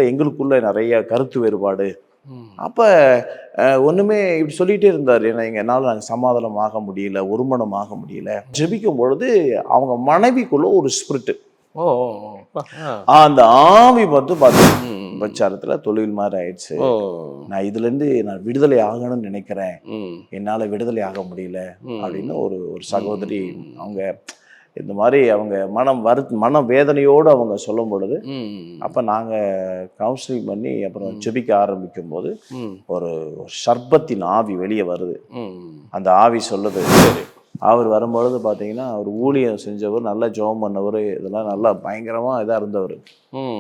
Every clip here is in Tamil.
எங்களுக்குள்ள நிறைய கருத்து வேறுபாடு. அப்ப ஒண்ணுமே இப்படி சொல்லிட்டே இருந்தார். ஏன்னா என்னால நாங்கள் சமாதானம் ஆக முடியல, ஒருமணம் ஆக முடியல. ஜெபிக்கும் பொழுது அவங்க மனைவிக்குள்ள ஒரு ஸ்பிரிட், அந்த ஆவி பிரச்சாரத்துல தொழில் மாதிரி ஆயிடுச்சு. நான் இதுல இருந்து நான் விடுதலை ஆகணும்னு நினைக்கிறேன், என்னால விடுதலை ஆக முடியல அப்படின்னு ஒரு சகோதரி அவங்க இந்த மாதிரி அவங்க மன வேதனையோடு அவங்க சொல்லும் பொழுது, அப்ப நாங்க கவுன்சிலிங் பண்ணி அப்புறம் ஜெபிக்க ஆரம்பிக்கும் போது ஒரு சர்பத்தின் ஆவி வெளியே வருது. அந்த ஆவி சொல்லுது, அவர் வரும்பொழுது பார்த்தீங்கன்னா அவர் ஊழியம் செஞ்சவர், நல்லா ஜெபம் பண்ணவர், இதெல்லாம் நல்லா பயங்கரமா இதாக இருந்தவர்.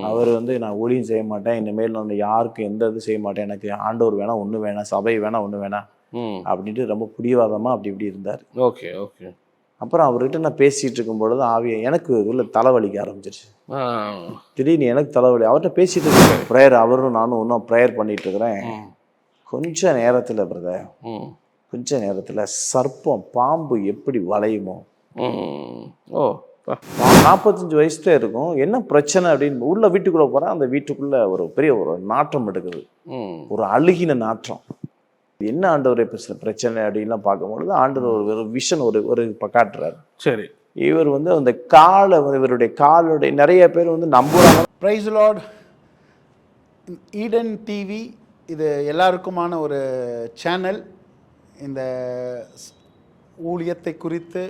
அவர் நான் ஊழியம் செய்ய மாட்டேன், இனிமேல் நான் யாருக்கும் எந்த இது செய்ய மாட்டேன், எனக்கு ஆண்டவர் வேணாம், ஒன்று வேணாம், சபை வேணாம், ஒன்று வேணாம் அப்படின்ட்டு ரொம்ப பிடிவாதமா அப்படி இப்படி இருந்தார். Okay okay. அப்புறம் அவர்கிட்ட நான் பேசிட்டு இருக்கும் பொழுது ஆவியை எனக்கு உள்ள தலைவலிக்க ஆரம்பிச்சிருச்சு. திடீர்னு எனக்கு தலைவலி. அவர்கிட்ட பேசிட்டு இருக்கேன், ப்ரேயர், அவரும் நானும் இன்னும் ப்ரேயர் பண்ணிட்டு இருக்கிறேன். கொஞ்ச நேரத்துல பிரதர், கொஞ்ச நேரத்துல சர்ப்பம், பாம்பு எப்படி வளையுமோ, 45 வயசுல இருக்கும், என்ன பிரச்சனை அப்படின்னு உள்ள வீட்டுக்குள்ள போறேன். அந்த வீட்டுக்குள்ள ஒரு பெரிய ஒரு நாற்றம் எடுக்குது, ஒரு அழுகின நாற்றம். என்ன ஆண்டவர் பிரச்சனை அப்படின்லாம் பார்க்கும்பொழுது ஆண்டவர் ஒரு விஷன் ஒரு காட்டுறாரு. சரி, இவர் அந்த காலை, இவருடைய காலுடைய நிறைய பேர் நம்புறாங்க. Price Lord. ஈடன் டிவி இது எல்லாருக்குமான ஒரு சேனல். இந்த ஊழியத்தை குறித்து,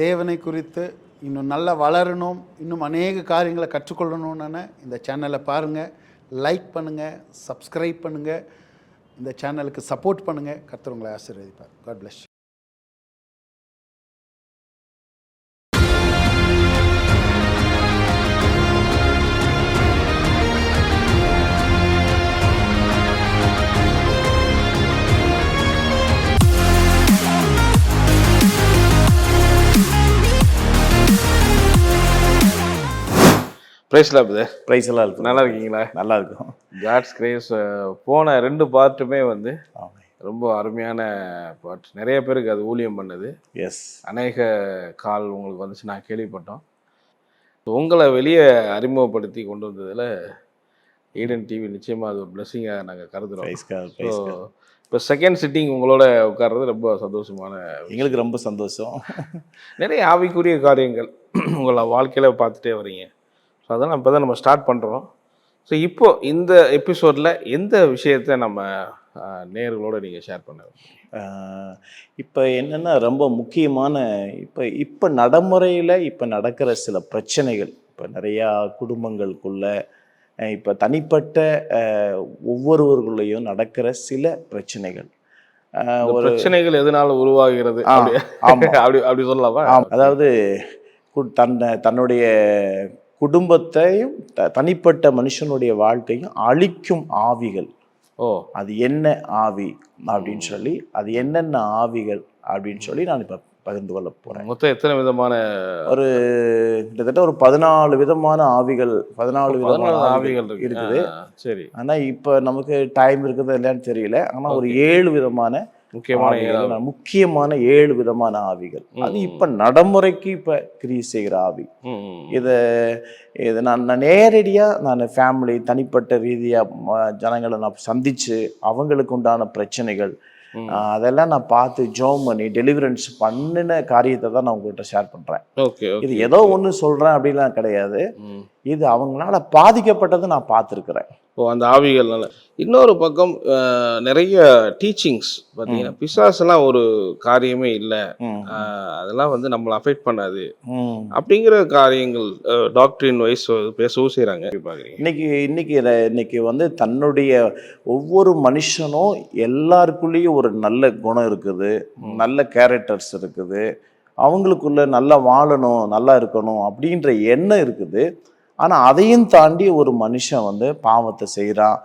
தேவனை குறித்து இன்னும் நல்லா வளரணும், இன்னும் அநேக காரியங்களை கற்றுக்கொள்ளணும்னு இந்த சேனலை பாருங்கள், லைக் பண்ணுங்கள், சப்ஸ்கிரைப் பண்ணுங்கள், இந்த சேனலுக்கு சப்போர்ட் பண்ணுங்கள். கர்த்தர் உங்களை ஆசீர்வதிப்பார். God plus. பிரைஸ் எல்லாம் இருக்கு. நல்லா இருக்கீங்களா? நல்லா இருக்கும். God's grace. போன 2 பார்ட்டுமே ரொம்ப அருமையான பார்ட். நிறைய பேருக்கு அது ஊழியம் பண்ணுது. எஸ், அநேக கால் உங்களுக்கு வந்துச்சு, நான் கேள்விப்பட்டோம். உங்களை வெளியே அறிமுகப்படுத்தி கொண்டு வந்ததில் ஈடன் டிவி நிச்சயமாக அது ஒரு பிளெஸிங்காக நாங்கள் கருதுகிறோம். இப்போ செகண்ட் சிட்டிங் உங்களோட உட்கார்றது ரொம்ப சந்தோஷமான, எங்களுக்கு ரொம்ப சந்தோஷம். நிறைய ஆவிக்குரிய காரியங்கள் உங்களை வாழ்க்கையில் பார்த்துட்டே வரீங்க. ஸோ அதெல்லாம் இப்போ தான் நம்ம ஸ்டார்ட் பண்ணுறோம். ஸோ இப்போது இந்த எபிசோடில் எந்த விஷயத்தை நம்ம நேயர்களோடு நீங்கள் ஷேர் பண்ண? இப்போ என்னென்னா ரொம்ப முக்கியமான இப்போ நடைமுறையில் இப்போ நடக்கிற சில பிரச்சனைகள், இப்போ நிறையா குடும்பங்களுக்குள்ள, இப்போ தனிப்பட்ட ஒவ்வொருவர்களுடையும் நடக்கிற சில பிரச்சனைகள். ஒரு பிரச்சனைகள் எதனால உருவாகிறது அப்படி சொல்லலாமா? அதாவது தன்னுடைய குடும்பத்தையும் தனிப்பட்ட மனுஷனுடைய வாழ்க்கையும் அழிக்கும் ஆவிகள். அது என்ன ஆவி அப்படின்னு சொல்லி, அது என்னென்ன ஆவிகள் அப்படின்னு சொல்லி நான் இப்போ பகிர்ந்து கொள்ள போறேன். மொத்தம் எத்தனை விதமான? ஒரு கிட்டத்தட்ட ஒரு 14 விதமான ஆவிகள், 14 விதமான ஆவிகள் இருக்குது. சரி. ஆனா இப்ப நமக்கு டைம் இருக்குது இல்லையான்னு தெரியல. ஆனா ஒரு 7 விதமான முக்கியமான 7 விதமான ஆவிகள். அது இப்ப நடைமுறைக்கு இப்ப கிரியை செய்கிற ஆவி. இதை நான் நேரடியா ஃபேமிலி, தனிப்பட்ட ரீதியா ஜனங்களை நான் சந்திச்சு அவங்களுக்கு உண்டான பிரச்சனைகள் அதெல்லாம் நான் பார்த்து ஜெபம் பண்ணி டெலிவரன்ஸ் பண்ணின காரியத்தை தான் நான் உங்கள்கிட்ட ஷேர் பண்றேன். இது ஏதோ ஒன்று சொல்றேன் அப்படின்லாம் கிடையாது. இது அவங்களால பாதிக்கப்பட்டதை நான் பார்த்துருக்கிறேன். அந்த ஆவிகள்னால. இன்னொரு பக்கம் நிறைய டீச்சிங்ஸ் பார்த்தீங்கன்னா, பிசாசெல்லாம் ஒரு காரியமே இல்லை, அதெல்லாம் நம்மளை அஃபெக்ட் பண்ணாது அப்படிங்கிற காரியங்கள் டாக்டரின் வைஸ் பேசவும் செய்கிறாங்க. இன்னைக்கு தன்னுடைய ஒவ்வொரு மனுஷனும் எல்லாருக்குள்ளேயும் ஒரு நல்ல குணம் இருக்குது, நல்ல கேரக்டர்ஸ் இருக்குது, அவங்களுக்குள்ள நல்லா வாழணும், நல்லா இருக்கணும் அப்படின்ற எண்ணம் இருக்குது. ஆனால் அதையும் தாண்டி ஒரு மனுஷன் பாவத்தை செய்கிறான்,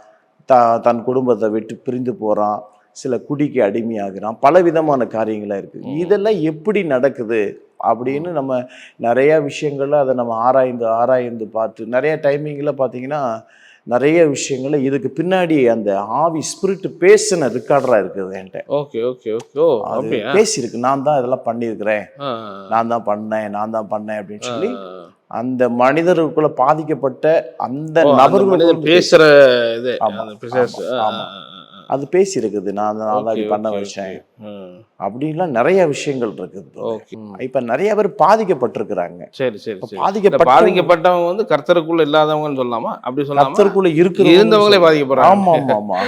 தன் குடும்பத்தை விட்டு பிரிந்து போகிறான், சில குடிக்கு அடிமையாகிறான், பல விதமான காரியங்களாக இருக்குது. இதெல்லாம் எப்படி நடக்குது அப்படின்னு நம்ம நிறையா விஷயங்கள்ல அதை நம்ம ஆராய்ந்து பார்த்து நிறைய டைமிங்கில் பார்த்தீங்கன்னா நிறைய விஷயங்கள்ல இதுக்கு பின்னாடி அந்த ஆவி ஸ்பிரிட் பேசின ரெக்கார்டரா இருக்குது என்கிட்ட. Okay okay okay. பேசியிருக்கு, நான் தான் இதெல்லாம் பண்ணியிருக்கிறேன், நான் தான் பண்ணேன் அப்படின்னு சொல்லி அந்த மனிதருக்குள்ள பாதிக்கப்பட்ட அந்த அந்த நபர்கள் மனிதர் பேசுற இது ஆமா, அந்த பிசாசு. ஆமா. அது பேசியிருக்குது, நான் அதனால அப்படி பண்ண வச்சேன் அப்படின்லாம் நிறைய விஷயங்கள் இருக்குது. ஓகே. இப்ப நிறைய பேர் பாதிக்கப்பட்டிருக்கிறாங்க. சரி சரி சரி. பாதிக்கப்பட்டவங்க வந்து கர்த்தருக்குள்ள இல்லாதவங்கன்னு சொல்லலாமா? அப்படி சொல்லலாமா? கர்த்தருக்குள்ள இருந்தவங்களே பாதிக்கப்படுறாங்க. ஆமா ஆமா ஆமா.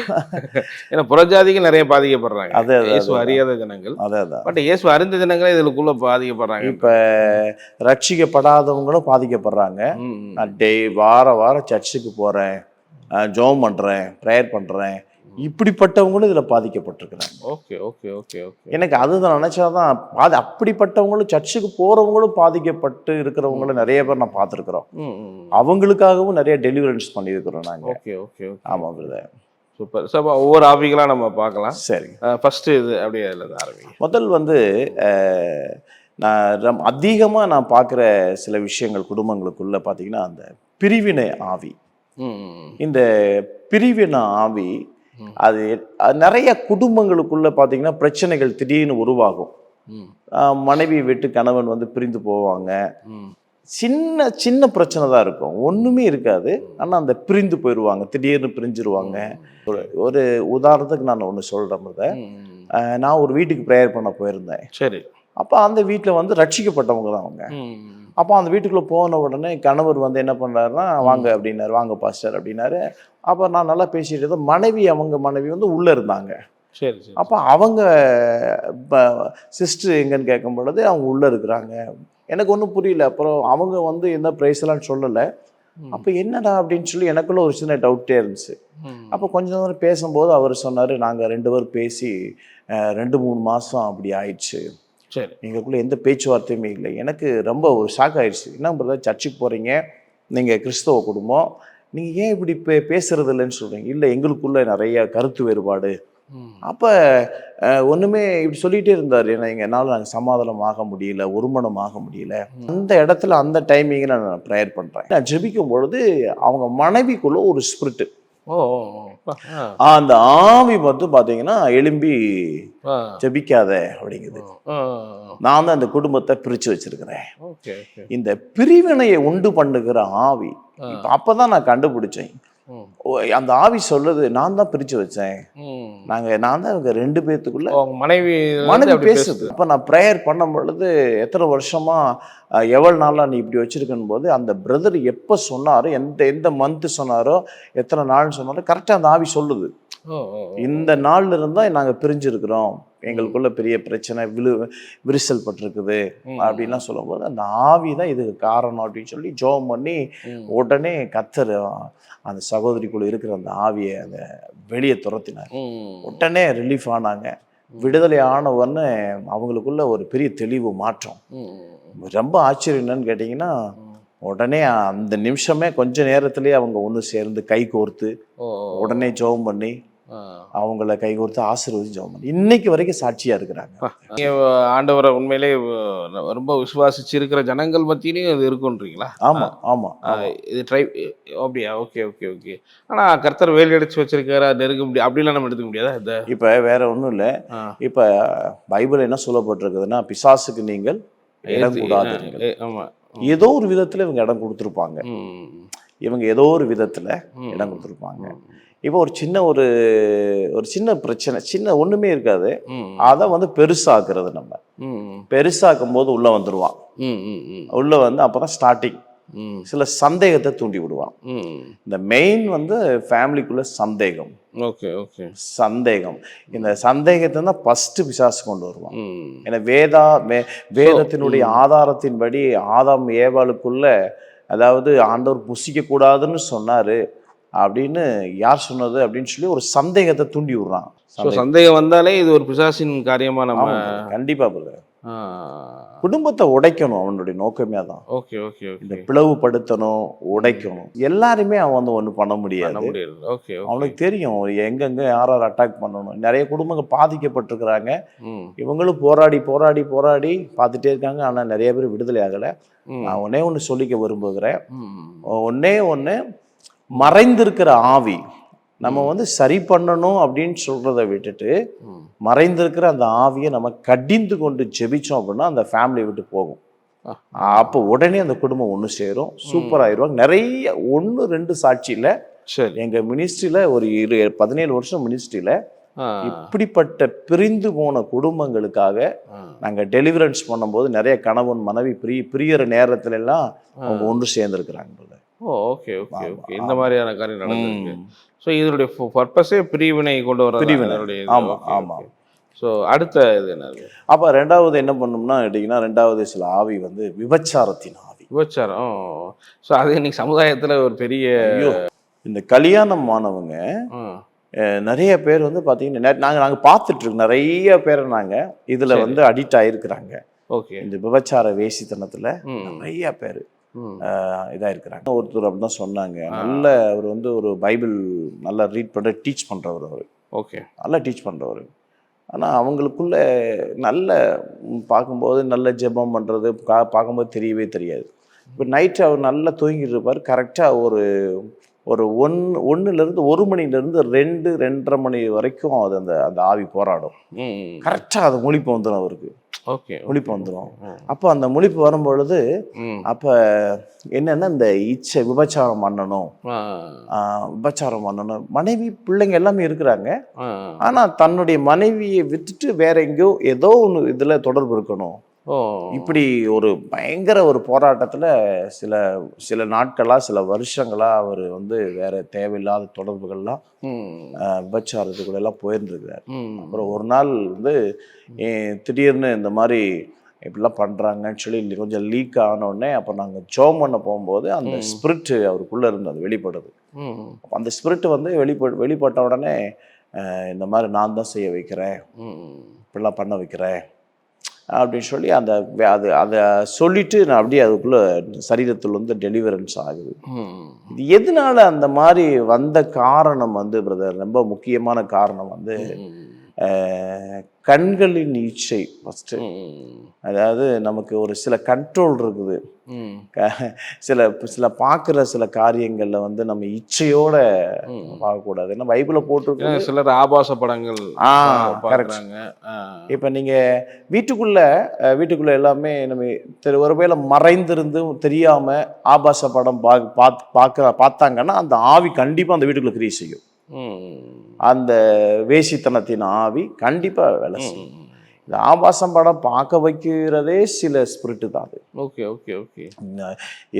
ஏன்னா புறஜாதிகள் நிறைய பாதிக்கப்படுறாங்க. அதே இயேசு அறியாத ஜனங்கள். அதான். பட் இயேசு அறிந்த ஜனங்களே இதுக்குள்ள பாதிக்கப்படுறாங்க. இப்ப ரட்சிக்கப்படாதவங்களும் பாதிக்கப்படுறாங்க. நான் வாரம் சர்ச்சுக்கு போறேன், ஜெபம் பண்றேன், ப்ரேயர் பண்றேன், இப்படிப்பட்டவங்களும் இதுல பாதிக்கப்பட்டிருக்கிறாங்க. Okay okay okay okay. எனக்கு அதுதான் நினைச்சாதான் அப்படிப்பட்டவங்களும் சர்ச்சுக்கு போறவங்களும் பாதிக்கப்பட்டு இருக்கிறவங்களும் நிறைய பேர் நான் பார்த்துருக்குறோம். அவங்களுக்காகவும் நிறைய டெலிவரன்ஸ் பண்ணியிருக்கிறோம் நாங்க. Okay okay okay. ஆமா பிரதர். சூப்பர். ஸோ ஒவ்வொரு ஆவிகளா நம்ம பார்க்கலாம். சரி. ஃபர்ஸ்ட் இது அப்படியே அதில் ஆரம்பிங்க. முதல் வந்து நான் அதிகமாக நான் பார்க்குற சில விஷயங்கள் குடும்பங்களுக்குள்ள பார்த்தீங்கன்னா அந்த பிரிவினை ஆவி. இந்த பிரிவினை ஆவி அது நிறைய குடும்பங்களுக்குள்ள பார்த்தீங்கன்னா பிரச்சனைகள் திடீர்னு உருவாகும். மனைவியை விட்டு கணவன் வந்து பிரிந்து போவாங்க. சின்ன சின்ன பிரச்சனை தான் இருக்கும், ஒன்றுமே இருக்காது. ஆனால் அந்த பிரிந்து போயிடுவாங்க, திடீர்னு பிரிஞ்சிருவாங்க. ஒரு உதாரணத்துக்கு நான் ஒன்று சொல்கிறேன். நான் ஒரு வீட்டுக்கு ப்ரேயர் பண்ண போயிருந்தேன். சரி. அப்போ அந்த வீட்டில் வந்து ரட்சிக்கப்பட்டவங்க தான் அவங்க. அப்போ அந்த வீட்டுக்குள்ளே போன உடனே கணவர் வந்து என்ன பண்ணுறாருன்னா, வாங்க அப்படின்னாரு, வாங்க பாஸ்டர் அப்படின்னாரு. அப்போ நான் நல்லா பேசிட்டு இருந்தேன். அவங்க மனைவி வந்து உள்ளே இருந்தாங்க. சரி சரி. அப்போ அவங்க சிஸ்டர் எங்கன்னு கேட்கும் பொழுது அவங்க உள்ளே இருக்கிறாங்க. எனக்கு ஒன்றும் புரியல. அப்புறம் அவங்க வந்து எந்த ப்ரைஸ்லாம் சொல்லலை. அப்போ என்னடா அப்படின்னு சொல்லி எனக்குள்ள ஒரு சின்ன டவுட்டே இருந்துச்சு. அப்போ கொஞ்ச நேரம் பேசும்போது அவர் சொன்னார், நாங்கள் 2 பேரும் பேசி 2-3 மாதம் அப்படி ஆயிடுச்சு. சரி. எங்களுக்குள்ள எந்த பேச்சுவார்த்தையுமே இல்லை. எனக்கு ரொம்ப ஒரு ஷாக் ஆயிடுச்சு. என்ன பிரதர், சர்ச்சுக்கு போகிறீங்க, நீங்கள் கிறிஸ்தவ குடும்பம், நீங்கள் ஏன் இப்படி பேசுறது இல்லைன்னு சொல்கிறீங்க? இல்லை, எங்களுக்குள்ள நிறைய கருத்து வேறுபாடு. அப்போ ஒன்றுமே இப்படி சொல்லிகிட்டே இருந்தார். ஏன்னா என்னால் நாங்கள் சமாதானம் ஆக முடியல, ஒருமணம் ஆக முடியல. அந்த இடத்துல அந்த டைமிங்கில் நான் ப்ரேயர் பண்ணுறேன். நான் ஜெபிக்கும் பொழுது அவங்க மனைவிக்குள்ள ஒரு ஸ்பிரிட்டு, அந்த ஆவி வந்து பாத்தீங்கன்னா எழும்பி ஜெபிக்காத அப்படிங்குது. நான் தான் அந்த குடும்பத்தை பிரிச்சு வச்சிருக்கிறேன். இந்த பிரிவினையை உண்டு பண்ணுகிற ஆவி. அப்பதான் நான் கண்டுபிடிச்சேன், அந்த ஆவி சொல்லுது, நான் தான் பிரிச்சு வச்சேன், நான் தான் இவங்க 2 பேத்துக்குள்ள மனைவி பேசுது. அப்ப நான் ப்ரேயர் பண்ணும் பொழுது எத்தனை வருஷமா எவ்வளவு நாளா நீ இப்படி வச்சிருக்கணும் போது அந்த பிரதர் எப்ப சொன்னாரோ, எந்த மந்த் சொன்னாரோ, எத்தனை நாள்னு சொன்னாரோ கரெக்டா அந்த ஆவி சொல்லுது. இந்த நாள்ல இருந்தா நாங்க பிரிஞ்சிருக்கிறோம், எங்களுக்குள்ள பெரிய பிரச்சனை விரிசல் பட்டிருக்குது அப்படின்லாம் சொல்லும் போது அந்த ஆவி தான் இதுக்கு காரணம் அப்படின்னு சொல்லி ஜெபம் பண்ணி உடனே கர்த்தர் அந்த சகோதரிக்குள்ள இருக்கிற அந்த ஆவியை அந்த வெளியே துரத்தினார். உடனே ரிலீஃப் ஆனாங்க. விடுதலை ஆனவன்னு அவங்களுக்குள்ள ஒரு பெரிய தெளிவு மாற்றம். ரொம்ப ஆச்சரியம் என்னன்னு கேட்டிங்கன்னா, உடனே அந்த நிமிஷமே கொஞ்ச நேரத்திலேயே அவங்க ஒன்று சேர்ந்து கை கோர்த்து உடனே ஜெபம் பண்ணி அவங்கள கை கோர்த்து ஆசீர்வதிச்சு ஜெபம் பண்ணி இன்னைக்கு வரைக்கும் சாட்சியா இருக்கிறாங்க. ஆண்டவரை உண்மையிலே ரொம்ப விசுவாசிச்சு இருக்கிற ஜனங்கள் மத்தியிலையும் இது இருக்குன்றீங்களா? ஆமா ஆமா, இது ட்ரை அப்படியா? Okay okay okay. ஆனா கர்த்தர் வேலி அடிச்சு வச்சிருக்காரா, நெருங்க முடியாது அப்படிலாம் நம்ம எடுத்துக்க முடியாதா? இப்ப வேற ஒன்றும் இல்லை. இப்ப பைபிள் என்ன சொல்லப்பட்டிருக்குதுன்னா, பிசாசுக்கு நீங்கள் இடம் கூடாது. ஆமா, ஏதோ ஒரு விதத்துல இவங்க இடம் கொடுத்துருப்பாங்க. இவங்க ஏதோ ஒரு விதத்துல இடம் கொடுத்துருப்பாங்க. இப்போ ஒரு சின்ன பிரச்சனை, சின்ன ஒண்ணுமே இருக்காது, அதை வந்து பெருசாக்குறது. நம்ம பெருசாக்கும் போது உள்ள வந்துருவான். உள்ள வந்து அப்பதான் ஸ்டார்டிங் சில சந்தேகத்தை தூண்டி விடுவான். இந்த மெயின் வந்து ஃபேமிலிக்குள்ள சந்தேகம். Okay okay. சந்தேகம், இந்த சந்தேகத்தை தான் ஃபர்ஸ்ட் பிசாசு கொண்டு வருவான். ஏன்னா வேதத்தினுடைய ஆதாரத்தின்படி ஆதாம் ஏவாளுக்குள்ள, அதாவது ஆண்டவர் புசிக்க கூடாதுன்னு சொன்னாரு அப்படின்னு யார் சொன்னது அப்படின்னு சொல்லி ஒரு சந்தேகத்தை தூண்டி விடுறான். சந்தேகம் வந்தாலே இது ஒரு பிசாசின் காரியமா நம்ம கண்டிப்பா குடும்பத்தை உடைக்கணும். அவனுடைய நோக்கமே தான். Okay okay. இந்த பிளவுபடுத்தணும், உடைக்கணும். எல்லாருமே அவன் வந்து ஒன்றும் பண்ண முடியாது. அவனுக்கு தெரியும் எங்கெங்க யாரார் அட்டாக் பண்ணணும். நிறைய குடும்பங்கள் பாதிக்கப்பட்டிருக்கிறாங்க. இவங்களும் போராடி போராடி போராடி பார்த்துட்டே இருக்காங்க. ஆனா நிறைய பேர் விடுதலை ஆகலை. நான் ஒன்னே ஒன்று சொல்லிக்க விரும்புகிறேன். ஒன்னே ஒன்று, மறைந்திருக்கிற ஆவி நம்ம வந்து சரி பண்ணணும் அப்படின்னு சொல்றத விட்டுட்டு மறைந்திருக்கிற அந்த ஆவியை நம்ம கடிந்து கொண்டு ஜெபிச்சோம் அப்படின்னா அந்த ஃபேமிலியை விட்டு போகும். அப்போ உடனே அந்த குடும்பம் ஒன்று சேரும், சூப்பர் ஆயிடுவாங்க. நிறைய 1-2 சாட்சியில் சரி. எங்கள் மினிஸ்ட்ரியில் ஒரு 17 வருஷம் மினிஸ்ட்ரியில் இப்படிப்பட்ட பிரிந்து போன குடும்பங்களுக்காக நாங்கள் டெலிவரன்ஸ் பண்ணும்போது நிறைய கணவன் மனைவி பிரியற நேரத்துல எல்லாம் அவங்க ஒன்று சேர்ந்துருக்குறாங்க. ஓகே ஓகே ஓகே, இந்த மாதிரியான காரியம் நடந்திருக்கு. ஸோ இதனுடைய பர்பஸே பிரிவினை கொண்டு வர பிரிவினை. ஆமாம் ஆமாம். ஸோ அடுத்த இது என்னது? அப்போ ரெண்டாவது என்ன பண்ணோம்னா கேட்டிங்கன்னா, ரெண்டாவது சில ஆவி வந்து விபச்சாரத்தின் ஆவி. விபச்சாரம். ஸோ அது இன்னைக்கு சமுதாயத்தில் ஒரு பெரிய இந்த கல்யாணம் ஆனவங்க நிறைய பேர் வந்து பார்த்தீங்கன்னா நாங்கள் பார்த்துட்ருக்கோம். நிறைய பேரை நாங்கள் இதில் வந்து அடிக்ட் ஆகிருக்கிறாங்க. ஓகே. இந்த விபச்சார வேசித்தனத்தில் நிறைய பேர் இதாக இருக்கிறாங்க. ஒருத்தர் அப்படி தான் சொன்னாங்க. நல்ல அவர் வந்து ஒரு பைபிள் நல்லா ரீட் பண்ணுற டீச் பண்ணுறவர். அவர் ஓகே, நல்லா டீச் பண்ணுறவர். ஆனால் அவங்களுக்குள்ள நல்ல பார்க்கும்போது நல்ல ஜெபம் பண்ணுறது பார்க்கும்போது தெரியவே தெரியாது. இப்போ நைட்டு அவர் நல்லா தூங்கிட்டு இருப்பார். கரெக்டாக ஒரு 1 மணிலேருந்து 2-2:30 மணி வரைக்கும் அது அந்த ஆவி போராடும். கரெக்டாக அது முழிப்பு வந்துடும் அவருக்கு. ஓகே, முழிப்பு வந்துடும். அப்போ அந்த முழிப்பு வரும்பொழுது அப்போ என்னன்னா இந்த விபச்சாரம் பண்ணணும், மனைவி பிள்ளைங்க எல்லாமே இருக்கிறாங்க. ஆனால் தன்னுடைய மனைவியை விட்டுட்டு வேற எங்கேயோ ஏதோ ஒன்று இதில் தொடர்பு இருக்கணும். இப்படி ஒரு பயங்கர ஒரு போராட்டத்தில் சில நாட்களா சில வருஷங்களா அவர் வந்து வேற தேவையில்லாத தொடர்புகள்லாம் விபச்சாரத்துக்குள்ள எல்லாம் போயிருந்துருக்கிறார். அப்புறம் ஒரு நாள் வந்து திடீர்னு இந்த மாதிரி இப்படிலாம் பண்ணுறாங்கன்னு சொல்லி கொஞ்சம் லீக் ஆனோடனே அப்போ நாங்கள் ஜெபம் பண்ண போகும்போது அந்த ஸ்பிரிட் அவருக்குள்ளே இருந்து அது வெளிப்படுது. அந்த ஸ்பிரிட் வந்து வெளிப்பட்ட உடனே இந்த மாதிரி நான் தான் செய்ய வைக்கிறேன், இப்படிலாம் பண்ண வைக்கிறேன் அப்படின்னு சொல்லி அதை சொல்லிட்டு நான் அப்படியே அதுக்குள்ள சரீரத்தில் வந்து டெலிவரன்ஸ் ஆகுது. இது எதனால அந்த மாதிரி வந்த காரணம் வந்து பிரதர், ரொம்ப முக்கியமான காரணம் வந்து கண்களின் இச்சை ஃபஸ்ட்டு. அதாவது நமக்கு ஒரு சில கண்ட்ரோல் இருக்குது. சில பார்க்குற சில காரியங்கள்ல வந்து நம்ம இச்சையோட பார்க்கக்கூடாது. ஏன்னா பைபிளை போட்டு சிலர் ஆபாச படங்கள் பார்க்குறாங்க. இப்போ நீங்கள் வீட்டுக்குள்ள எல்லாமே நம்ம ஒருவேளை மறைந்திருந்தும் தெரியாம ஆபாச படம் பார்த்தாங்கன்னா அந்த ஆவி கண்டிப்பாக அந்த வீட்டுக்குள்ள கிரியை செய்யும். அந்த வேசித்தனத்தின் ஆவி கண்டிப்பா வேலை செய்யும். இந்த ஆபாசம் படம் பார்க்க வைக்கிறதே சில ஸ்பிரிட்டு தான் அது. ஓகே ஓகே ஓகே,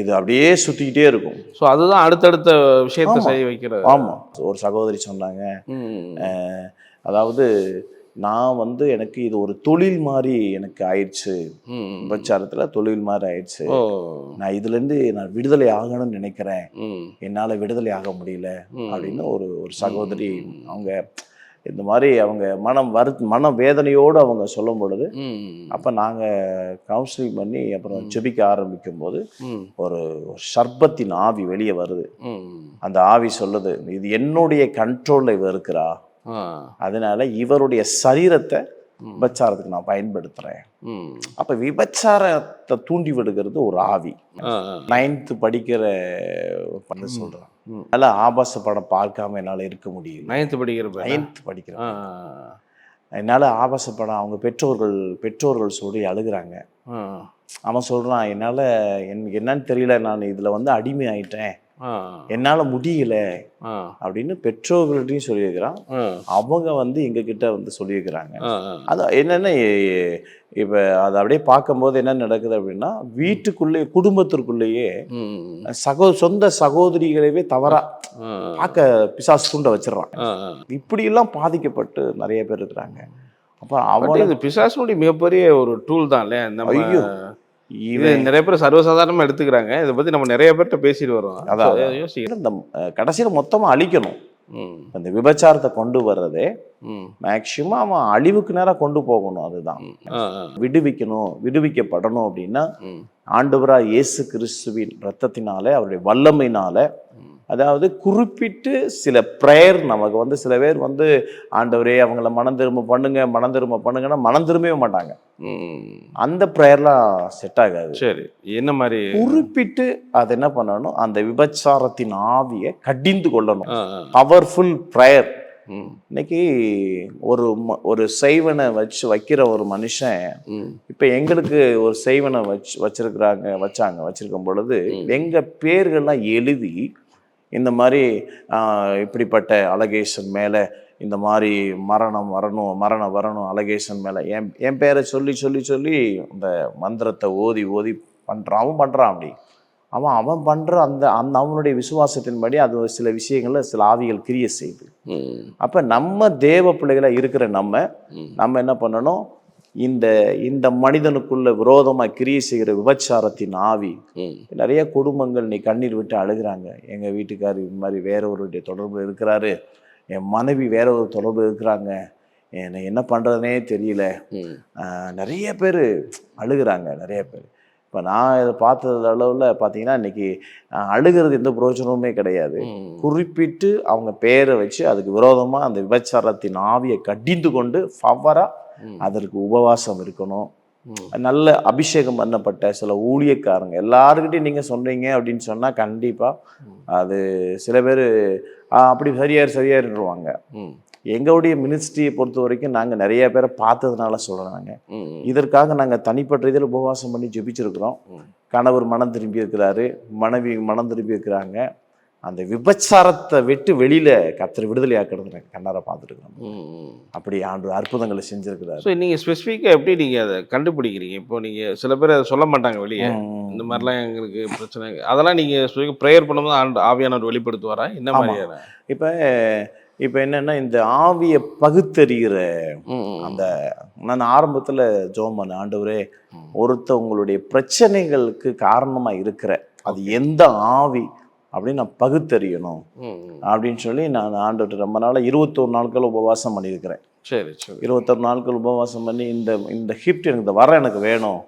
இது அப்படியே சுத்திக்கிட்டே இருக்கும். ஸோ அதுதான் அடுத்தடுத்த விஷயத்தை செய்ய வைக்கிறது. ஆமா, ஒரு சகோதரி சொன்னாங்க, அதாவது நான் வந்து எனக்கு இது ஒரு தொழில் மாதிரி எனக்கு ஆயிடுச்சு, விபச்சாரத்துல தொழில் மாதிரி ஆயிடுச்சு, நான் இதுல இருந்து நான் விடுதலை ஆகணும்னு நினைக்கிறேன், என்னால விடுதலை ஆக முடியல அப்படின்னு ஒரு சகோதரி அவங்க இந்த மாதிரி அவங்க மன வேதனையோடு அவங்க சொல்லும் பொழுது, அப்போ நாங்கள் கவுன்சிலிங் பண்ணி அப்புறம் ஜெபிக்க ஆரம்பிக்கும் போது ஒரு சர்பத்தின் ஆவி வெளியே வருது. அந்த ஆவி சொல்லுது, இது என்னுடைய கண்ட்ரோல்ல இவ இருக்கிறா, அதனால இவருடைய சரீரத்தை விபச்சாரத்துக்கு நான் பயன்படுத்துறேன். அப்ப விபச்சாரத்தை தூண்டி விடுகிறது ஒரு ஆவி. 9th படிக்கிற பண்ண சொல்றேன். அதனால ஆபாச படம் பார்க்காம என்னால இருக்க முடியும். 9th படிக்கிறேன். என்னால ஆபாச படம் அவங்க பெற்றோர்கள் சொல்லி அழுகுறாங்க. அவன் சொல்றான், என்னால என்னன்னு தெரியல, நான் இதுல வந்து அடிமை ஆயிட்டேன், என்னால முடியல அப்படின்னு பெற்றோர்கள்ட்டையும் சொல்லியிருக்கிறான். அவங்க வந்து எங்க கிட்ட வந்து சொல்லியிருக்கிறாங்க. அது என்னன்னா, இப்ப அதை அப்படியே பார்க்கும்போது என்ன நடக்குது அப்படின்னா, வீட்டுக்குள்ளே குடும்பத்திற்குள்ளேயே சொந்த சகோதரிகளவே தவறா பார்க்க பிசாசு தூண்ட வச்சிடறான். இப்படி எல்லாம் பாதிக்கப்பட்டு நிறைய பேர் இருக்கிறாங்க. அப்புறம் அவங்க பிசாசுடைய மிகப்பெரிய ஒரு டூல் தான் இல்லையா? ஐயோ, இது நிறைய பேர் சர்வசாதாரணமா எடுத்துக்கிறாங்க. இதை பத்தி நம்ம நிறைய பேர்கிட்ட பேசிட்டு வரோம். அதான் இந்த கடைசியில மொத்தமா அழிக்கணும். அந்த விபச்சாரத்தை கொண்டு வர்றதே மேக்சிமம் அவன் அழிவுக்கு நேரம் கொண்டு போகணும். அதுதான் விடுவிக்கப்படணும் அப்படின்னா ஆண்டவராய் இயேசு கிறிஸ்துவின் இரத்தத்தினாலே, அவருடைய வல்லமையினால, அதாவது குறிப்பிட்டு சில ப்ரேயர் நமக்கு வந்து சில பேர் வந்து ஆண்டவரே அவங்கள மனம் திரும்ப பண்ணுங்கன்னா மனம் திரும்பவே மாட்டாங்க. அந்த ப்ரேயர்லாம் செட் ஆகாது. சரி, என்ன மாதிரி குறிப்பிட்டு அது என்ன பண்ணணும், அந்த விபச்சாரத்தின் ஆவியை கடிந்து கொள்ளணும். Powerful prayer. இன்னைக்கு ஒரு செய்வனை வைக்கிற ஒரு மனுஷன் இப்ப எங்களுக்கு ஒரு செய்வனை வச்சிருக்கும் பொழுது எங்க பேர்கள்லாம் எழுதி இந்த மாதிரி இப்படிப்பட்ட அழகேசன் மேல இந்த மாதிரி மரணம் வரணும் அழகேசன் மேல என் பேரை சொல்லி இந்த மந்திரத்தை ஓதி பண்றான் அப்படி அவன் பண்ற அந்த அவனுடைய விசுவாசத்தின்படி அது சில விஷயங்கள்ல சில ஆவிகள் கிரிய செய்யுது. அப்ப நம்ம தேவ பிள்ளைகளா இருக்கிற நம்ம என்ன பண்ணணும், இந்த மனிதனுக்குள்ள விரோதமா கிரிய செய்கிற விபச்சாரத்தின் ஆவி, நிறைய குடும்பங்கள் நீ கண்ணீர் விட்டு அழுகிறாங்க. எங்க வீட்டுக்காரர் இது மாதிரி வேற ஒருடைய தொடர்பு இருக்கிறாரு, என் மனைவி வேற ஒரு தொடர்பு இருக்கிறாங்க, என்ன பண்றதுனே தெரியல. நிறைய பேர் அழுகிறாங்க. நிறைய பேர் இப்போ நான் இதை பார்த்தது அளவில் பார்த்தீங்கன்னா இன்னைக்கு அழுகிறது எந்த பிரயோஜனமுமே கிடையாது. குறிப்பிட்டு அவங்க பேரை வச்சு அதுக்கு விரோதமாக அந்த விபச்சாரத்தின் ஆவியை கடிந்து கொண்டு அதற்கு உபவாசம் இருக்கணும். நல்ல அபிஷேகம் பண்ணப்பட்ட சில ஊழியக்காரங்க எல்லாருக்கிட்டையும் நீங்கள் சொன்னீங்க அப்படின்னு சொன்னால் கண்டிப்பாக அது சில பேர் அப்படி சரியாயிருவாங்க. எங்களுடைய மினிஸ்ட்ரியை பொறுத்த வரைக்கும் நாங்கள் நிறைய பேரை பார்த்ததுனால சொல்கிறாங்க. இதற்காக நாங்கள் தனிப்பட்ட இதில் உபவாசம் பண்ணி ஜெபிச்சிருக்கிறோம். கணவர் மனம் திரும்பி இருக்கிறாரு, மனைவி மனம் திரும்பி இருக்கிறாங்க. அந்த விபச்சாரத்தை விட்டு வெளியில கர்த்தர் விடுதலை ஆக்கிறது கண்ணார பார்த்துருக்கோம். அப்படி ஆண்டு அற்புதங்களை செஞ்சிருக்கிறாரு. ஸோ நீங்கள் ஸ்பெசிஃபிக்காக எப்படி நீங்கள் அதை கண்டுபிடிக்கிறீங்க? இப்போ நீங்கள் சில பேர் அதை சொல்ல மாட்டாங்க வெளியே, இந்த மாதிரிலாம் எங்களுக்கு பிரச்சனை, அதெல்லாம் நீங்கள் ஸ்பெசிஃபிக்காக ப்ரேயர் பண்ணும்போது ஆவியானவர் வெளிப்படுத்துவாரா? என்ன மாதிரியான? இப்போ என்னன்னா இந்த ஆவியை பகுத்தறிகிற அந்த நான் ஆரம்பத்தில் ஜெபம் பண்ண, ஆண்டவரே உங்களுடைய பிரச்சனைகளுக்கு காரணமாக இருக்கிற அது எந்த ஆவி அப்படின்னு நான் பகுத்தறியணும் அப்படின்னு சொல்லி நான் ஆண்டவர்கிட்ட ரொம்ப நாளாக 21 நாட்கள் உபவாசம் பண்ணியிருக்கிறேன். சரி, 21 நாட்கள் உபவாசம் பண்ணி இந்த ஹிப்ட் எனக்கு எனக்கு வேணும்,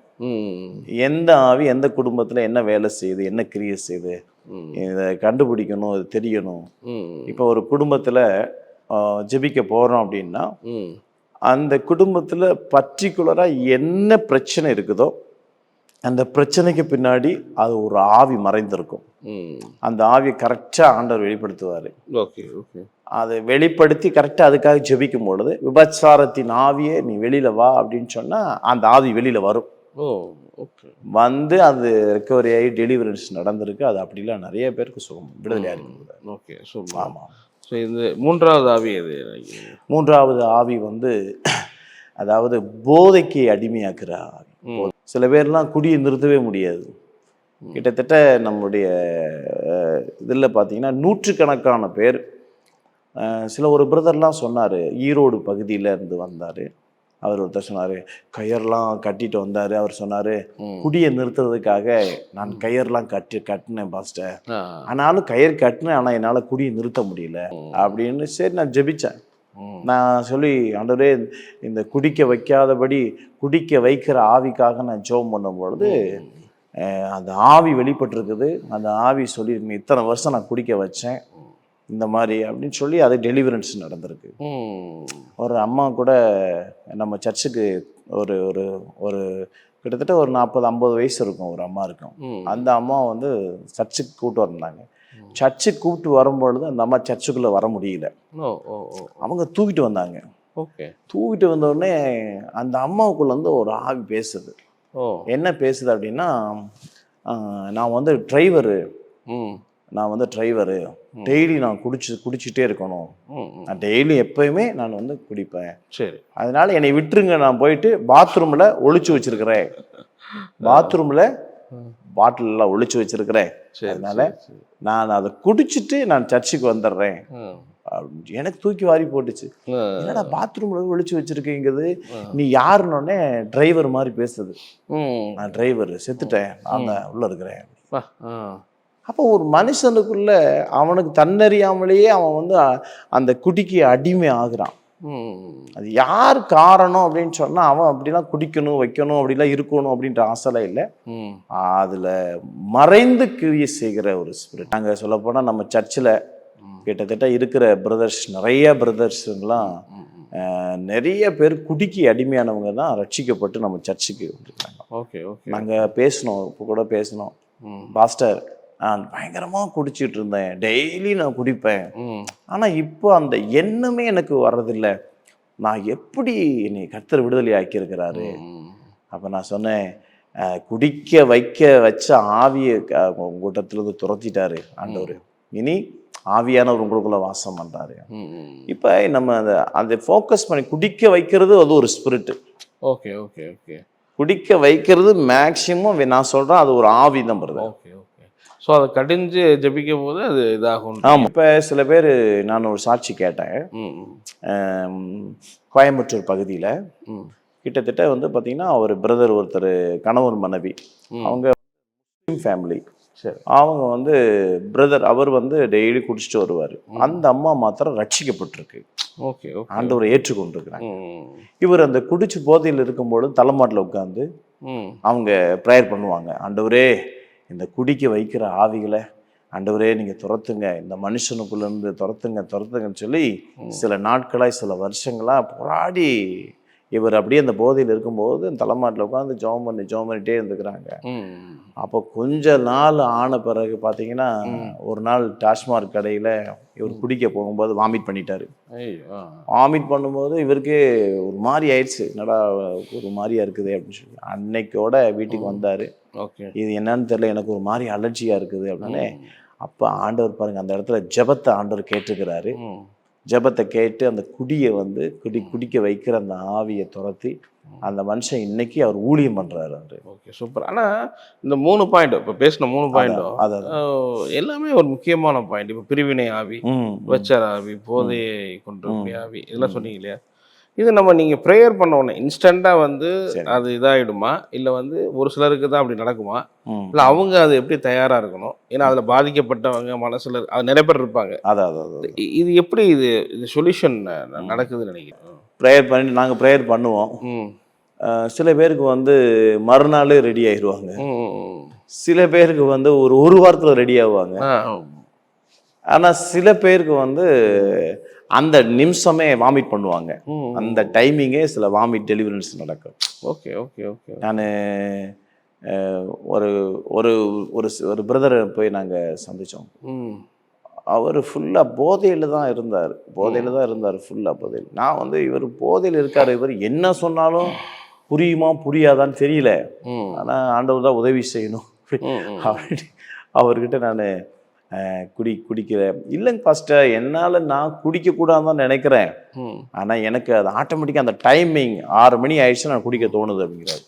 எந்த ஆவி எந்த குடும்பத்தில் என்ன வேலை செய்யுது, என்ன கிரியை செய்யுது, இதை கண்டுபிடிக்கணும், அது தெரியணும். இப்போ ஒரு குடும்பத்தில் ஜெபிக்க போகிறோம் அப்படின்னா அந்த குடும்பத்தில் பர்டிகுலராக என்ன பிரச்சனை இருக்குதோ அந்த பிரச்சனைக்கு பின்னாடி அது ஒரு ஆவி மறைந்திருக்கும். அந்த ஆவியை கரெக்டாக ஆண்டவர் வெளிப்படுத்துவார். அதை வெளிப்படுத்தி கரெக்டாக அதுக்காக ஜெபிக்கும் பொழுது விபச்சாரத்தின் ஆவியை நீ வெளியில வா அப்படின்னு சொன்னால் அந்த ஆவி வெளியில வரும். வந்து அது ரெக்கவரி ஆகி டெலிவரன்ஸ் நடந்திருக்கு. அது அப்படிலாம் நிறைய பேருக்கு சுகம் விடுதலையாக இருக்கு. ஆமாம். ஸோ இந்த மூன்றாவது ஆவி எது? மூன்றாவது ஆவி அதாவது போதைக்கு அடிமையாக்குற ஆவி. சில பேர்லாம் குடியை நிறுத்தவே முடியாது. கிட்டத்தட்ட நம்முடைய இதில் பார்த்தீங்கன்னா 100கணக்கான பேர். ஒரு பிரதர்லாம் சொன்னார், ஈரோடு பகுதியில இருந்து வந்தார். அவர் ஒருத்தர் சொன்னார், கயர்லாம் கட்டிட்டு வந்தார். அவர் சொன்னார், குடியை நிறுத்துறதுக்காக நான் கயர்லாம் கட்டினேன் பாஸ்டர், ஆனாலும் கயிறு கட்டினேன், ஆனால் என்னால் குடியை நிறுத்த முடியல அப்படின்னு. சரி, நான் ஜெபிச்சேன். நான் சொல்லி, ஆண்டவரே இந்த குடிக்க வைக்காதபடி குடிக்க வைக்கிற ஆவிக்காக நான் ஜெபம் பண்ணும் பொழுது அந்த ஆவி வெளிப்பட்டிருக்குது. அந்த ஆவி சொல்லி இத்தனை வருஷம் நான் குடிக்க வச்சேன் இந்த மாதிரி அப்படின்னு சொல்லி அது டெலிவரன்ஸ் நடந்திருக்கு. ஒரு அம்மா கூட நம்ம சர்ச்சுக்கு ஒரு ஒரு ஒரு கிட்டத்தட்ட ஒரு 40-50 வயசு இருக்கும், ஒரு அம்மா இருக்கும். அந்த அம்மா சர்ச்சுக்கு கூப்பிட்டு வந்தாங்க. சர்ச்சுக்கு கூப்பிட்டு வரும்பொழுது அந்த அம்மா சர்ச்சுக்குள்ளே வர முடியல. அவங்க தூக்கிட்டு வந்தாங்க. தூக்கிட்டு வந்த உடனே அந்த அம்மாவுக்குள்ள ஒரு ஆவி பேசுது. என்ன பேசுது அப்படின்னா, நான் டிரைவரு, டெய்லி நான் குடிச்சிட்டே இருக்கணும், நான் டெய்லி எப்பயுமே நான் குடிப்பேன், சரி அதனால என்னை விட்டுருங்க, நான் போயிட்டு பாத்ரூம்ல ஒளிச்சு வச்சிருக்கிறேன், பாத்ரூம்ல பாட்டில் எல்லாம் ஒளிச்சு வச்சிருக்கிறேன், அதனால நான் அதை குடிச்சிட்டு நான் சர்ச்சுக்கு வந்துடுறேன். எனக்கு தூக்கி வாரி போட்டுச்சு. என்னடா பாத்ரூம்ல ஒளிச்சு வச்சிருக்கீங்கிறது, நீ யாருன்னொடனே டிரைவர் மாதிரி பேசுது. நான் டிரைவர், செத்துட்டேன், நான் உள்ள இருக்கிறேன். அப்போ ஒரு மனுஷனுக்குள்ள அவனுக்கு தன்னறியாமலேயே அவன் அந்த குடிக்கு அடிமை ஆகுறான். அது யார் காரணம் அப்படின்னு சொன்னா, அவன் அப்படிலாம் குடிக்கணும் வைக்கணும் அப்படிலாம் இருக்கணும் அப்படின்ற ஆசைலாம் இல்லை. அதுல மறைந்து கிரியை செய்கிற ஒரு ஸ்பிரிட். நாங்கள் சொல்ல போனா நம்ம சர்ச்சில் கிட்டத்தட்ட இருக்கிற பிரதர்ஸ், நிறைய பிரதர்ஸுங்கெல்லாம் நிறைய பேர் குடிக்கு அடிமையானவங்க தான் ரட்சிக்கப்பட்டு நம்ம சர்ச்சுக்கு வந்துருக்காங்க. நாங்கள் பேசினோம், இப்போ கூட பேசினோம், பாஸ்டர் நான் பயங்கரமாக குடிச்சிட்டு இருந்தேன், டெய்லி நான் குடிப்பேன். ஆனால் இப்போ அந்த எண்ணமே எனக்கு வர்றதில்லை. நான் எப்படி என்னை கர்த்தர் விடுதலை ஆக்கியிருக்கிறாரு. அப்போ நான் சொன்னேன், குடிக்க வச்ச ஆவியை கூட்டத்திலிருந்து துரத்திட்டாரு ஆண்டவர். இனி ஆவியானவர் உங்களுக்குள்ள வாசம் பண்றாரு. இப்போ நம்ம அதை ஃபோக்கஸ் பண்ணி குடிக்க வைக்கிறது அது ஒரு ஸ்பிரிட்டு. Okay okay okay. குடிக்க வைக்கிறது மேக்சிமம் நான் சொல்றேன் அது ஒரு ஆவி தான் வருது. Okay okay. ஸோ அதை கடிஞ்சு ஜபிக்கும் போது அது இதாகும். ஆமாம். இப்போ சில பேர், நான் ஒரு சாட்சி கேட்டேன், கோயம்புத்தூர் பகுதியில் கிட்டத்தட்ட வந்து பார்த்தீங்கன்னா ஒரு பிரதர் ஒருத்தர், கணவர் மனைவி, அவங்க முஸ்லீம் ஃபேமிலி. சரி. அவங்க வந்து பிரதர் அவர் வந்து டெய்லி குடிச்சிட்டு வருவார். அந்த அம்மா மாத்திரம் ரட்சிக்கப்பட்டிருக்கு. Okay okay. ஆண்டவரை ஏற்றுக்கொண்டிருக்கிறாங்க. இவர் அந்த குடிச்சு போதையில் இருக்கும்போது தலைமாட்டில் உட்காந்து அவங்க ப்ரேயர் பண்ணுவாங்க. ஆண்டவரே இந்த குடிக்க வைக்கிற ஆவிகளை ஆண்டவரே நீங்கள் துரத்துங்க, இந்த மனுஷனுக்குள்ளேருந்து துரத்துங்கன்னு சொல்லி சில நாட்களாக சில வருஷங்களாக போராடி இவர் அப்படியே அந்த போதையில் இருக்கும்போது தலைமாட்டில் உட்காந்து ஜெபம் பண்ணிட்டே இருந்துக்கிறாங்க. அப்போ கொஞ்ச நாள் ஆன பிறகு பார்த்தீங்கன்னா ஒரு நாள் டாஸ்மார்க் கடையில் இவர் குடிக்க போகும்போது வாமிட் பண்ணிட்டாரு. வாமிட் பண்ணும்போது இவருக்கே ஒரு மாதிரி ஆயிடுச்சு, என்னடா ஒரு மாதிரியா இருக்குது அப்படின்னு சொல்லி அன்னைக்கோட வீட்டுக்கு வந்தார். இது என்னன்னு தெரியல, எனக்கு ஒரு மாதிரி அலர்ஜியாக இருக்குது அப்படின்னு. அப்போ ஆண்டவர் பாருங்க அந்த இடத்துல ஜெபத்தை ஆண்டவர் கேட்டுக்கிறாரு. ஜெபத்தை கேட்டு அந்த குடியை வந்து குடிக்க வைக்கிற அந்த ஆவியை துரத்தி அந்த மனுஷன் இன்னைக்கு அவர் ஊழியம் பண்றாரு. அவரு. Okay, super. ஆனா இந்த 3 பாயிண்ட் இப்போ பேசின 3 பாயிண்டும் எல்லாமே ஒரு முக்கியமான பாயிண்ட். இப்போ பிரிவினை ஆவி, வச்சர் ஆவி, போதையை கொண்டு ஆவி, இதெல்லாம் சொன்னீங்க இல்லையா? இது நீங்கள் ப்ரேயர் பண்ண உடனே இன்ஸ்டண்ட்டாக வந்து அது இதாகிடுமா, இல்லை வந்து ஒரு சிலருக்கு தான் அப்படி நடக்குமா, இல்லை அவங்க அது எப்படி தயாராக இருக்கணும்? ஏன்னா அதில் பாதிக்கப்பட்டவங்க மனசில் அது நிறைய பேர் இருப்பாங்க. இது எப்படி இது சொல்யூஷன் நடக்குதுன்னு நினைக்கிறேன். ப்ரேயர் பண்ணிட்டு நாங்கள் ப்ரேயர் பண்ணுவோம். சில பேருக்கு வந்து மறுநாள் ரெடி ஆயிடுவாங்க, சில பேருக்கு வந்து ஒரு வாரத்தில் ரெடி ஆகுவாங்க. ஆனால் சில பேருக்கு வந்து அந்த நிமிஷமே வாமிட் பண்ணுவாங்க. அந்த டைமிங்கே சில வாமிட் டெலிவரன்ஸ் நடக்கும். Okay okay okay. நான் ஒரு ஒரு ஒரு பிரதரை போய் நாங்கள் சந்தித்தோம். அவர் ஃபுல்லாக போதையில் தான் இருந்தார், ஃபுல்லாக போதையில். நான் வந்து இவர் போதையில் இருக்கார், இவர் என்ன சொன்னாலும் புரியுமா புரியாதான்னு தெரியல. ஆனால் ஆண்டவர் தான் உதவி செய்யணும் அப்படி அவர்கிட்ட நான் குடிக்கிற இல்லைங்க பாஸ்டர், என்னால் நான் குடிக்கக்கூடாதுன்னு தான் நினைக்கிறேன், ஆனால் எனக்கு அது ஆட்டோமேட்டிக்காக அந்த டைமிங் 6 மணி ஆயிடுச்சு நான் குடிக்க தோணுது அப்படிங்கிறாரு.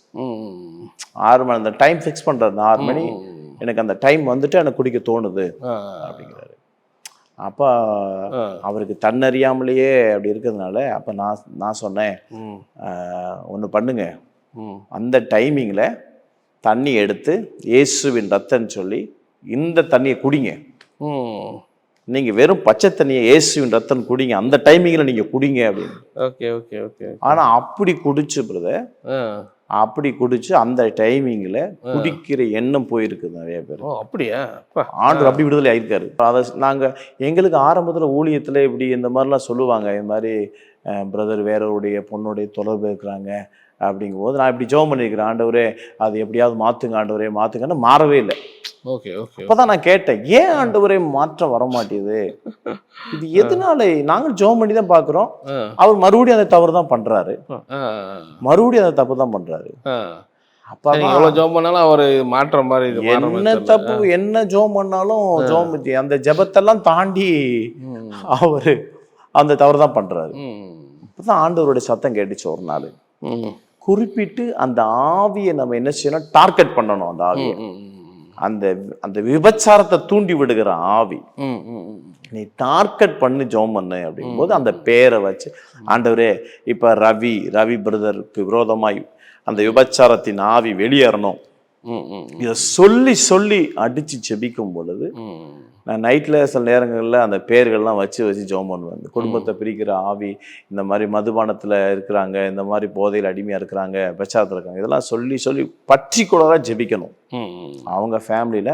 6 மணி அந்த டைம் ஃபிக்ஸ் பண்ணுறாரு, 6 மணி எனக்கு அந்த டைம் வந்துட்டு எனக்கு குடிக்க தோணுது அப்படிங்கிறாரு. அப்போ அவருக்கு தன்னறியாமலேயே அப்படி இருக்கிறதுனால அப்போ நான் சொன்னேன், ஒன்று பண்ணுங்க, அந்த டைமிங்கில் தண்ணி எடுத்து இயேசுவின் ரத்தன்னு சொல்லி இந்த தண்ணியை குடிங்க. நீங்கள் வெறும் பச்சை தண்ணியை இயேசுவின் ரத்தம் குடிங்க, அந்த டைமிங்கில் நீங்கள் குடிங்க அப்படின்னு. Okay okay okay. ஆனால் அப்படி குடிச்சு பிரதர், அப்படி குடிச்சு அந்த டைமிங்கில் குடிக்கிற எண்ணம் போயிருக்குது நிறைய பேர். அப்படியா? ஆண்டவர் அப்படி விடுதலை ஆயிருக்காரு. அதை நாங்கள் எங்களுக்கு ஆரம்பத்தில் ஊழியத்தில் இப்படி இந்த மாதிரிலாம் சொல்லுவாங்க, இந்த மாதிரி பிரதர் வேறவருடைய பொண்ணுடைய தொடர்பு இருக்கிறாங்க அப்படிங்கும்போது நான் இப்படி ஜெபம் பண்ணியிருக்கிறேன், ஆண்டவரே அது எப்படியாவது மாற்றுங்க, ஆண்டவரே மாற்றுங்கன்னு மாறவே இல்லை. Okay okay. அப்போதான் நான் கேட்டேன், ஏன் ஆண்டவரே மாற்றம் வர மாட்டேங்குது, இது எதனால? நாங்கள் ஜெபம் பண்ணி தான் பார்க்குறோம், அவர் மறுபடியும் அந்த தவறு தான் பண்ணுறாரு, மறுபடியும் அந்த தப்பு தான் பண்ணுறாரு. அப்போ ஜெபம் பண்ணாலும் அவர் மாற்ற மாதிரி என்ன தப்பு என்ன ஜெபம் பண்ணாலும் ஜெபம் அந்த ஜெபத்தெல்லாம் தாண்டி அவர் அந்த தவறு தான் பண்ணுறாரு. அப்போதான் ஆண்டவருடைய சத்தம் கேட்டுச்சு ஒரு நாள், குறிப்பிட்டு அந்த ஆவியை நம்ம என்ன செய்யணும், டார்கெட் பண்ணணும். அந்த ஆவியை, அந்த அந்த விபச்சாரத்தை தூண்டி விடுகிற ஆவி நீ டார்கெட் பண்ணி ஜெபம் பண்ணு அப்படிங்கும்போது அந்த பேரை வச்சு, ஆண்டவரே இப்ப ரவி பிரதருக்கு விரோதமாய் அந்த விபச்சாரத்தின் ஆவி வெளியேறணும், இதை சொல்லி சொல்லி அடிச்சு ஜெபிக்கும் பொழுது நான் நைட்டில் சில நேரங்களில் அந்த பேர்கள்லாம் வச்சு ஜெபம் பண்ணுவேன். இந்த குடும்பத்தை பிரிக்கிற ஆவி, இந்த மாதிரி மதுபானத்தில் இருக்கிறாங்க, இந்த மாதிரி போதையில் அடிமையாக இருக்கிறாங்க, விபச்சாரத்தில் இருக்காங்க, இதெல்லாம் சொல்லி சொல்லி பர்டிகுலராக ஜெபிக்கணும். அவங்க ஃபேமிலியில்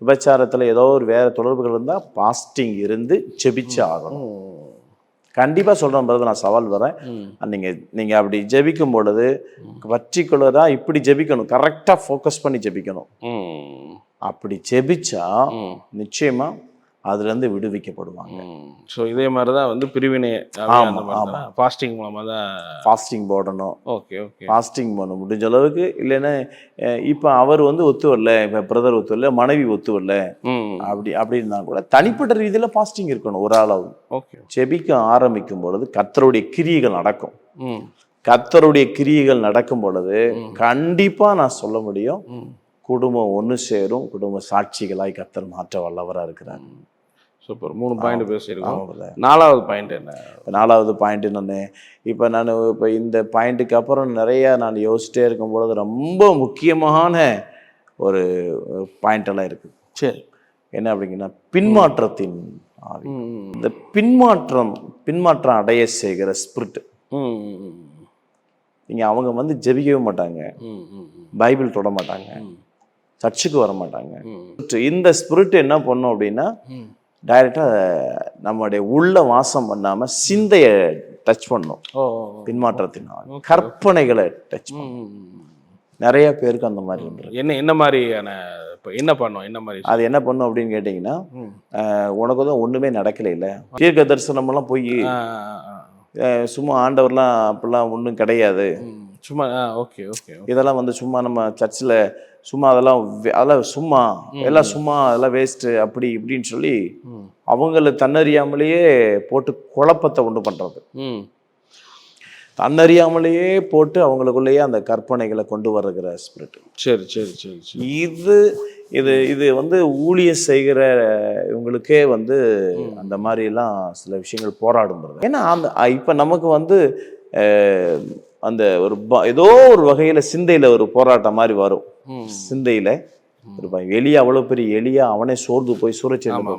விபச்சாரத்தில் ஏதோ ஒரு வேறு தொடர்புகள் இருந்தால் பாஸ்டிங் இருந்து ஜெபிச்சு ஆகணும். கண்டிப்பாக சொல்கிறேன் பிறகு நான் சவால் வரேன், நீங்கள் அப்படி ஜெபிக்கும் பொழுது பர்டிகுலராக இப்படி ஜெபிக்கணும், கரெக்டாக ஃபோக்கஸ் பண்ணி ஜெபிக்கணும். அப்படி ஜெபிச்சா நிச்சயமா அதுல இருந்து விடுவிக்கப்படுவாங்க. ஸோ இதே மாதிரி தான் வந்து பிரிவினை ஃபாஸ்டிங் மூலமாக தான் ஃபாஸ்டிங் போடணும். ஓகே ஓகே, ஃபாஸ்டிங் பண்ண முடிஞ்ச அளவுக்கு. இல்லைன்னா இப்போ அவர் வந்து ஒத்து வரல, இப்போ பிரதர் ஒத்து வரல, மனைவி ஒத்து வரல, அப்படின்னா கூட தனிப்பட்ட ரீதியில் ஃபாஸ்டிங் இருக்கணும் ஒரு அளவு. ஓகே, ஜெபிக்க ஆரம்பிக்கும் பொழுது கர்த்தருடைய கிரியைகள் நடக்கும். கர்த்தருடைய கிரியைகள் நடக்கும் பொழுது கண்டிப்பா நான் சொல்ல முடியும், குடும்பம் ஒன்று சேரும், குடும்ப சாட்சிகளாய் கர்த்தர் மாற்ற வல்லவராக இருக்கிறார். சூப்பர். 3 பாயிண்ட் பேசியிருக்கோம். 4வது பாயிண்ட் என்ன? 4வது பாயிண்ட் என்னன்னு, இப்போ நான் இப்போ இந்த பாயிண்ட்டுக்கு அப்புறம் நிறைய நான் யோசிச்சிட்டே இருக்கும் பொழுது ரொம்ப முக்கியமான ஒரு பாயிண்ட் எல்லாம் இருக்கு. சரி, என்ன அப்படிங்கன்னா பின்மாற்றத்தின் ஆவி. இந்த பின்மாற்றம் அடைய செய்கிற ஸ்பிரிட். நீங்க அவங்க வந்து ஜெபிக்கவே மாட்டாங்க, பைபிள் தொட மாட்டாங்க, சர்ச்சுக்கு வர மாட்டாங்க. இந்த ஸ்பிரிட் என்ன பண்ணும் அப்படின்னா டைரக்டா நம்மளுடைய உள்ள வாசம் பண்ணாம சிந்தைய டச் பண்ணும். பின்மாற்றத்தினால் கற்பனைகளை டச் பண்ணும். நிறைய பேருக்கு அந்த மாதிரி உண்டு. என்ன மாதிரியான என்ன பண்ணும், என்ன மாதிரி அது என்ன பண்ணும் அப்படின்னு கேட்டீங்கன்னா, உனக்கு தான் ஒண்ணுமே நடக்கல இல்ல, தீர்க்க தரிசனம் எல்லாம் போய் சும்மா ஆண்டவர்லாம் அப்படிலாம் ஒன்றும் கிடையாது, சும்மா ஓகே ஓகே, இதெல்லாம் வந்து சும்மா நம்ம சர்ச்சில் சும்மா அதெல்லாம் சும்மா எல்லாம் சும்மா அதெல்லாம் வேஸ்ட்டு அப்படி இப்படின்னு சொல்லி அவங்கள தன்னறியாமலேயே போட்டு குழப்பத்தை உண்டு பண்றது. தன்னறியாமலேயே போட்டு அவங்களுக்குள்ளேயே அந்த கற்பனைகளை கொண்டு வருகிற ஸ்பிரிட். சரி சரி சரி சரி. இது வந்து ஊழியம் செய்கிற இவங்களுக்கே வந்து அந்த மாதிரி எல்லாம் சில விஷயங்கள் போராடுங்கிறது. ஏன்னா அந்த இப்ப நமக்கு வந்து அந்த ஒரு ஏதோ ஒரு வகையில சிந்தையில ஒரு போராட்டம் மாதிரி வரும். சிந்தையில ஒரு எலியா, அவ்வளவு பெரிய எலியா, அவனே சோர்ந்து போய் சூரச்சேர்ந்து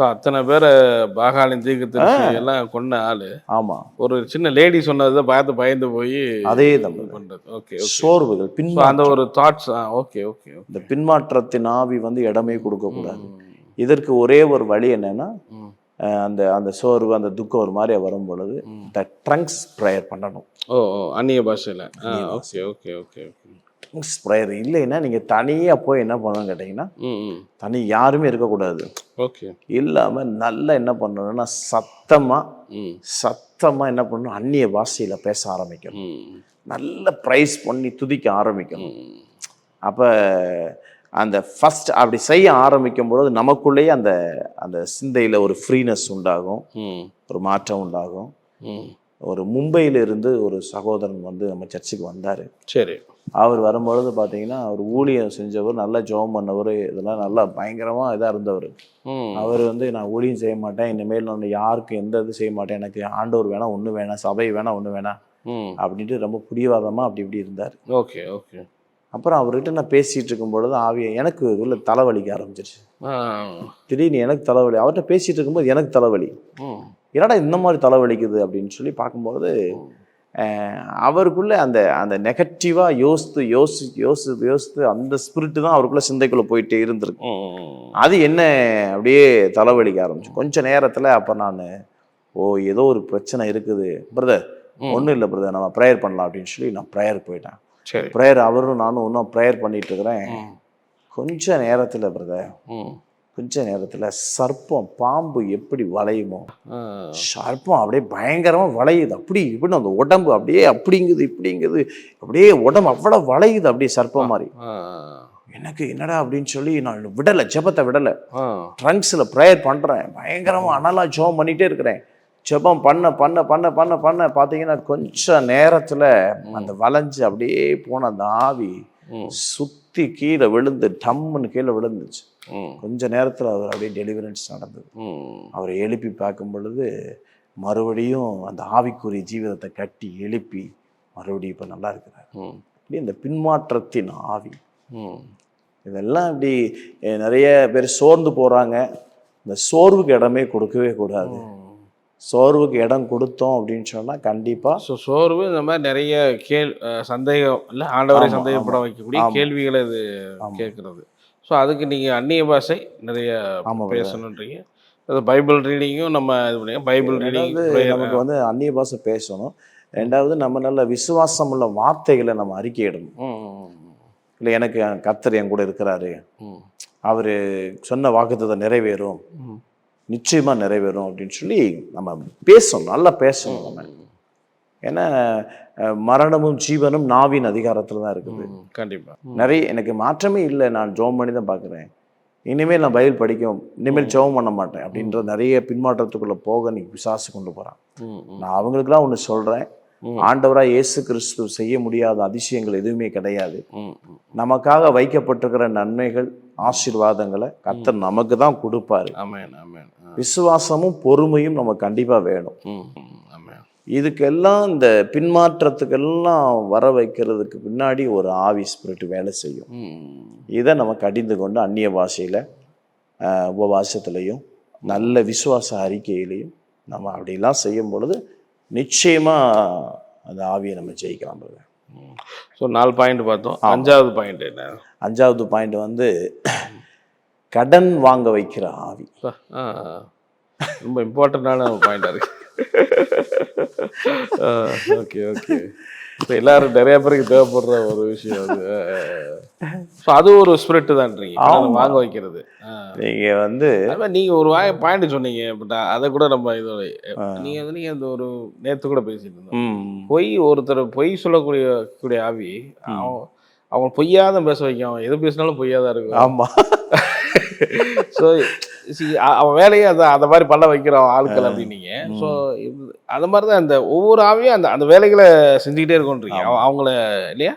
அத்தனை பேரை பாகாலின் தீர்க்கதரிசி எல்லாம் கொண்ட ஆளு. ஆமா, ஒரு சின்ன லேடி சொன்னதை பார்த்து பயந்து போய் அதே தான் பண்றது. ஓகே, சோர்வுகள், அந்த ஒரு தாட்ஸ். ஓகே ஓகே, இந்த பின்மாற்றத்தின் ஆவி வந்து இடமே கொடுக்க கூடாது. இதற்கு ஒரே ஒரு வழி என்னன்னா, அந்த அந்த சோர்வு அந்த துக்கம் ஒரு மாதிரி வரும் பொழுது இந்த ட்ரங்க்ஸ் ப்ரேயர் பண்ணணும். அந்நிய பாஷையில. Okay okay okay, Trunks prayer இல்லைன்னா நீங்க தனியா போய் என்ன பண்ணணும்னு கேட்டீங்கன்னா, தனி யாருமே இருக்கக்கூடாது. ஓகே, இல்லாம நல்லா என்ன பண்ணணும்னா சத்தமா என்ன பண்ணணும், அந்நிய பாஷையில பேச ஆரம்பிக்கணும். நல்ல பிரைஸ் பண்ணி துதிக்க ஆரம்பிக்கணும். அப்ப அந்த ஃபர்ஸ்ட் அப்படி செய்ய ஆரம்பிக்கும் பொழுது நமக்குள்ளேயே அந்த அந்த சிந்தையில ஒரு ஃப்ரீனஸ் உண்டாகும், ஒரு மாற்றம் உண்டாகும். ஒரு மும்பையில இருந்து ஒரு சகோதரன் வந்து நம்ம சர்ச்சுக்கு வந்தாரு. சரி. அவர் வரும்பொழுது பார்த்தீங்கன்னா, அவர் ஊழியம் செஞ்சவர், நல்லா ஜெபம் பண்ணவர், இதெல்லாம் நல்லா பயங்கரமா இதாக இருந்தவர். அவர் வந்து நான் ஊழியம் செய்ய மாட்டேன், இனிமேல் நான் யாருக்கும் எந்த இது செய்ய மாட்டேன், எனக்கு ஆண்டவர் வேணாம், ஒன்று வேணாம், சபை வேணாம், ஒன்று வேணாம் அப்படின்ட்டு ரொம்ப பிடிவாதமா அப்படி இப்படி இருந்தார். Okay okay. அப்புறம் அவர்கிட்ட நான் பேசிட்டு இருக்கும் பொழுது எனக்கு உள்ள தலைவலிக்க ஆரம்பிச்சிருச்சு. திடீர்னு எனக்கு தலைவலி. அவர்கிட்ட பேசிட்டு இருக்கும்போது எனக்கு தலைவலி. என்னடா இந்த மாதிரி தலைவலிக்குது அப்படின்னு சொல்லி பார்க்கும்போது அவருக்குள்ள அந்த அந்த நெகட்டிவா யோசித்து அந்த ஸ்பிரிட்டு தான் அவருக்குள்ள சிந்தைக்குள்ள போயிட்டே இருந்திருக்கு. அது என்ன அப்படியே தலைவலிக்க ஆரம்பிச்சு. கொஞ்ச நேரத்துல அப்ப நான் ஏதோ ஒரு பிரச்சனை இருக்குது பிரதர், ஒன்றும் இல்லை பிரதர், நம்ம ப்ரேயர் பண்ணலாம் அப்படின்னு சொல்லி நான் ப்ரேயர் போயிட்டேன். ப்ரேயர் அவரும் நானும் இன்னும் ப்ரேயர் பண்ணிட்டு இருக்கிறேன். கொஞ்ச நேரத்துல பிரதர், கொஞ்ச நேரத்துல சர்ப்பம், பாம்பு எப்படி வளையுமோ சர்ப்பம் அப்படியே பயங்கரமா வளையுது. அப்படி இப்படின்னு அந்த உடம்பு அப்படியே அப்படிங்குது இப்படிங்குது, அப்படியே உடம்பு அவ்வளவு வளையுது, அப்படியே சர்ப்பம் மாதிரி. எனக்கு என்னடா அப்படின்னு சொல்லி நான் விடலை, ஜெபத்தை விடலை. ட்ரங்க்ஸ்ல ப்ரேயர் பண்றேன், பயங்கரமா அனலா ஜெபம் பண்ணிட்டே இருக்கிறேன். ஜெபம் பண்ண பண்ண பண்ண பண்ண பண்ண பார்த்தீங்கன்னா கொஞ்ச நேரத்துல அந்த வளைஞ்சு அப்படியே போன அந்த ஆவி சுத்தி கீழே விழுந்து டம்முன்னு கீழே விழுந்துச்சு. கொஞ்ச நேரத்துல அவர் அப்படியே டெலிவரன்ஸ் நடந்தது. அவரை எழுப்பி பார்க்கும் பொழுது மறுபடியும் அந்த ஆவிக்குரிய ஜீவிதத்தை கட்டி எழுப்பி மறுபடியும் இப்ப நல்லா இருக்கிறார். அப்படி இந்த பின்மாற்றத்தின் ஆவி இதெல்லாம் இப்படி நிறைய பேர் சோர்ந்து போறாங்க. இந்த சோர்வுக்கு இடமே கொடுக்கவே கூடாது. சோர்வுக்கு இடம் கொடுத்தோம் அப்படின்னு சொன்னா கண்டிப்பா சோர்வு இந்த மாதிரி நிறைய சந்தேகம் இல்லை, ஆண்டவரை சந்தேகப்பட வைக்கக்கூடிய கேள்விகளை இது கேட்கறது. ஸோ அதுக்கு நீங்கள் அந்நிய பாஷை நிறைய பேசணுன்றீங்க. அது பைபிள் ரீடிங்கும் நம்ம இது பண்ணி பைபிள் ரீடிங் நமக்கு வந்து அந்நிய பாஷை பேசணும். ரெண்டாவது நம்ம நல்ல விசுவாசம் உள்ள வார்த்தைகளை நம்ம அறிக்கையிடணும். இல்லை எனக்கு கர்த்தர் என் கூட இருக்கிறாரு, அவர் சொன்ன வாக்குத்தத்தம் நிறைவேறும், நிச்சயமா நிறைவேறும் அப்படின்னு சொல்லி நம்ம பேசணும், நல்லா பேசணும் நம்ம. ஏன்னா மரணமும் ஜீவனும் நாவின் அதிகாரத்துல தான் இருக்குது. கண்டிப்பா நிறைய எனக்கு மாற்றமே இல்லை, நான் ஜெபம் பண்ணி தான் பார்க்குறேன், இனிமேல் நான் பைபிள் படிக்கும், இனிமேல் ஜெபம் பண்ண மாட்டேன் அப்படின்ற நிறைய பின்மாற்றத்துக்குள்ள போக நீ பிசாசு கொண்டு போறான். நான் அவங்களுக்குலாம் ஒன்று சொல்றேன், ஆண்டவராக இயேசு கிறிஸ்து செய்ய முடியாத அதிசயங்கள் எதுவுமே கிடையாது. நமக்காக வைக்கப்பட்டிருக்கிற நன்மைகள் ஆசீர்வாதங்களை கர்த்தர் நமக்கு தான் கொடுப்பாரு. விசுவாசமும் பொறுமையும் நமக்கு கண்டிப்பா வேணும். இதுக்கெல்லாம் இந்த பின்மாற்றத்துக்கெல்லாம் வர வைக்கிறதுக்கு பின்னாடி ஒரு ஆவி ஸ்பிரிட் வேலை செய்யும். இதை நம்ம கடிந்து கொண்டு அந்நிய பாஷையில உபவாசத்திலையும் நல்ல விசுவாச அறிக்கையிலையும் நம்ம அப்படிலாம் செய்யும் பொழுது நிச்சயமா அந்த ஆவியை நம்ம ஜெயிக்கலாம். ஸோ 4 பாயிண்ட் பார்த்தோம். 5வது பாயிண்ட் என்ன? 5வது பாயிண்ட் வந்து கடன் வாங்க வைக்கிற ஆவி. ரொம்ப இம்பார்ட்டண்டான பாயிண்டா இருக்கு. Okay okay. இப்போ எல்லாரும் நிறைய பேருக்கு தேவைப்படுற ஒரு விஷயம் அது. அது ஒரு ஸ்பிரிட் தான்றீங்க வாங்க வைக்கிறது. நீங்க வந்து நீங்க ஒரு பாயிண்ட் சொன்னீங்க, பட் அதை கூட நம்ம இதோட நீங்க அந்த ஒரு நேத்து கூட பேசிட்டு இருந்தோம். ஒருத்தர் பொய் சொல்லக்கூடிய ஆவி அவன் பொய்யாதான் பேச வைக்கும், அவன் எது பேசினாலும் பொய்யாதான் இருக்கும். ஆமா. ஸோ அவன் வேலையை அந்த மாதிரி பண்ண வைக்கிறான் ஆட்கள் அப்படின்னீங்க. ஸோ அது மாதிரி தான் அந்த ஒவ்வொரு ஆவியும் அந்த வேலைகளை செஞ்சுக்கிட்டே இருக்கும்ன்றீங்க அவங்கள இல்லையா,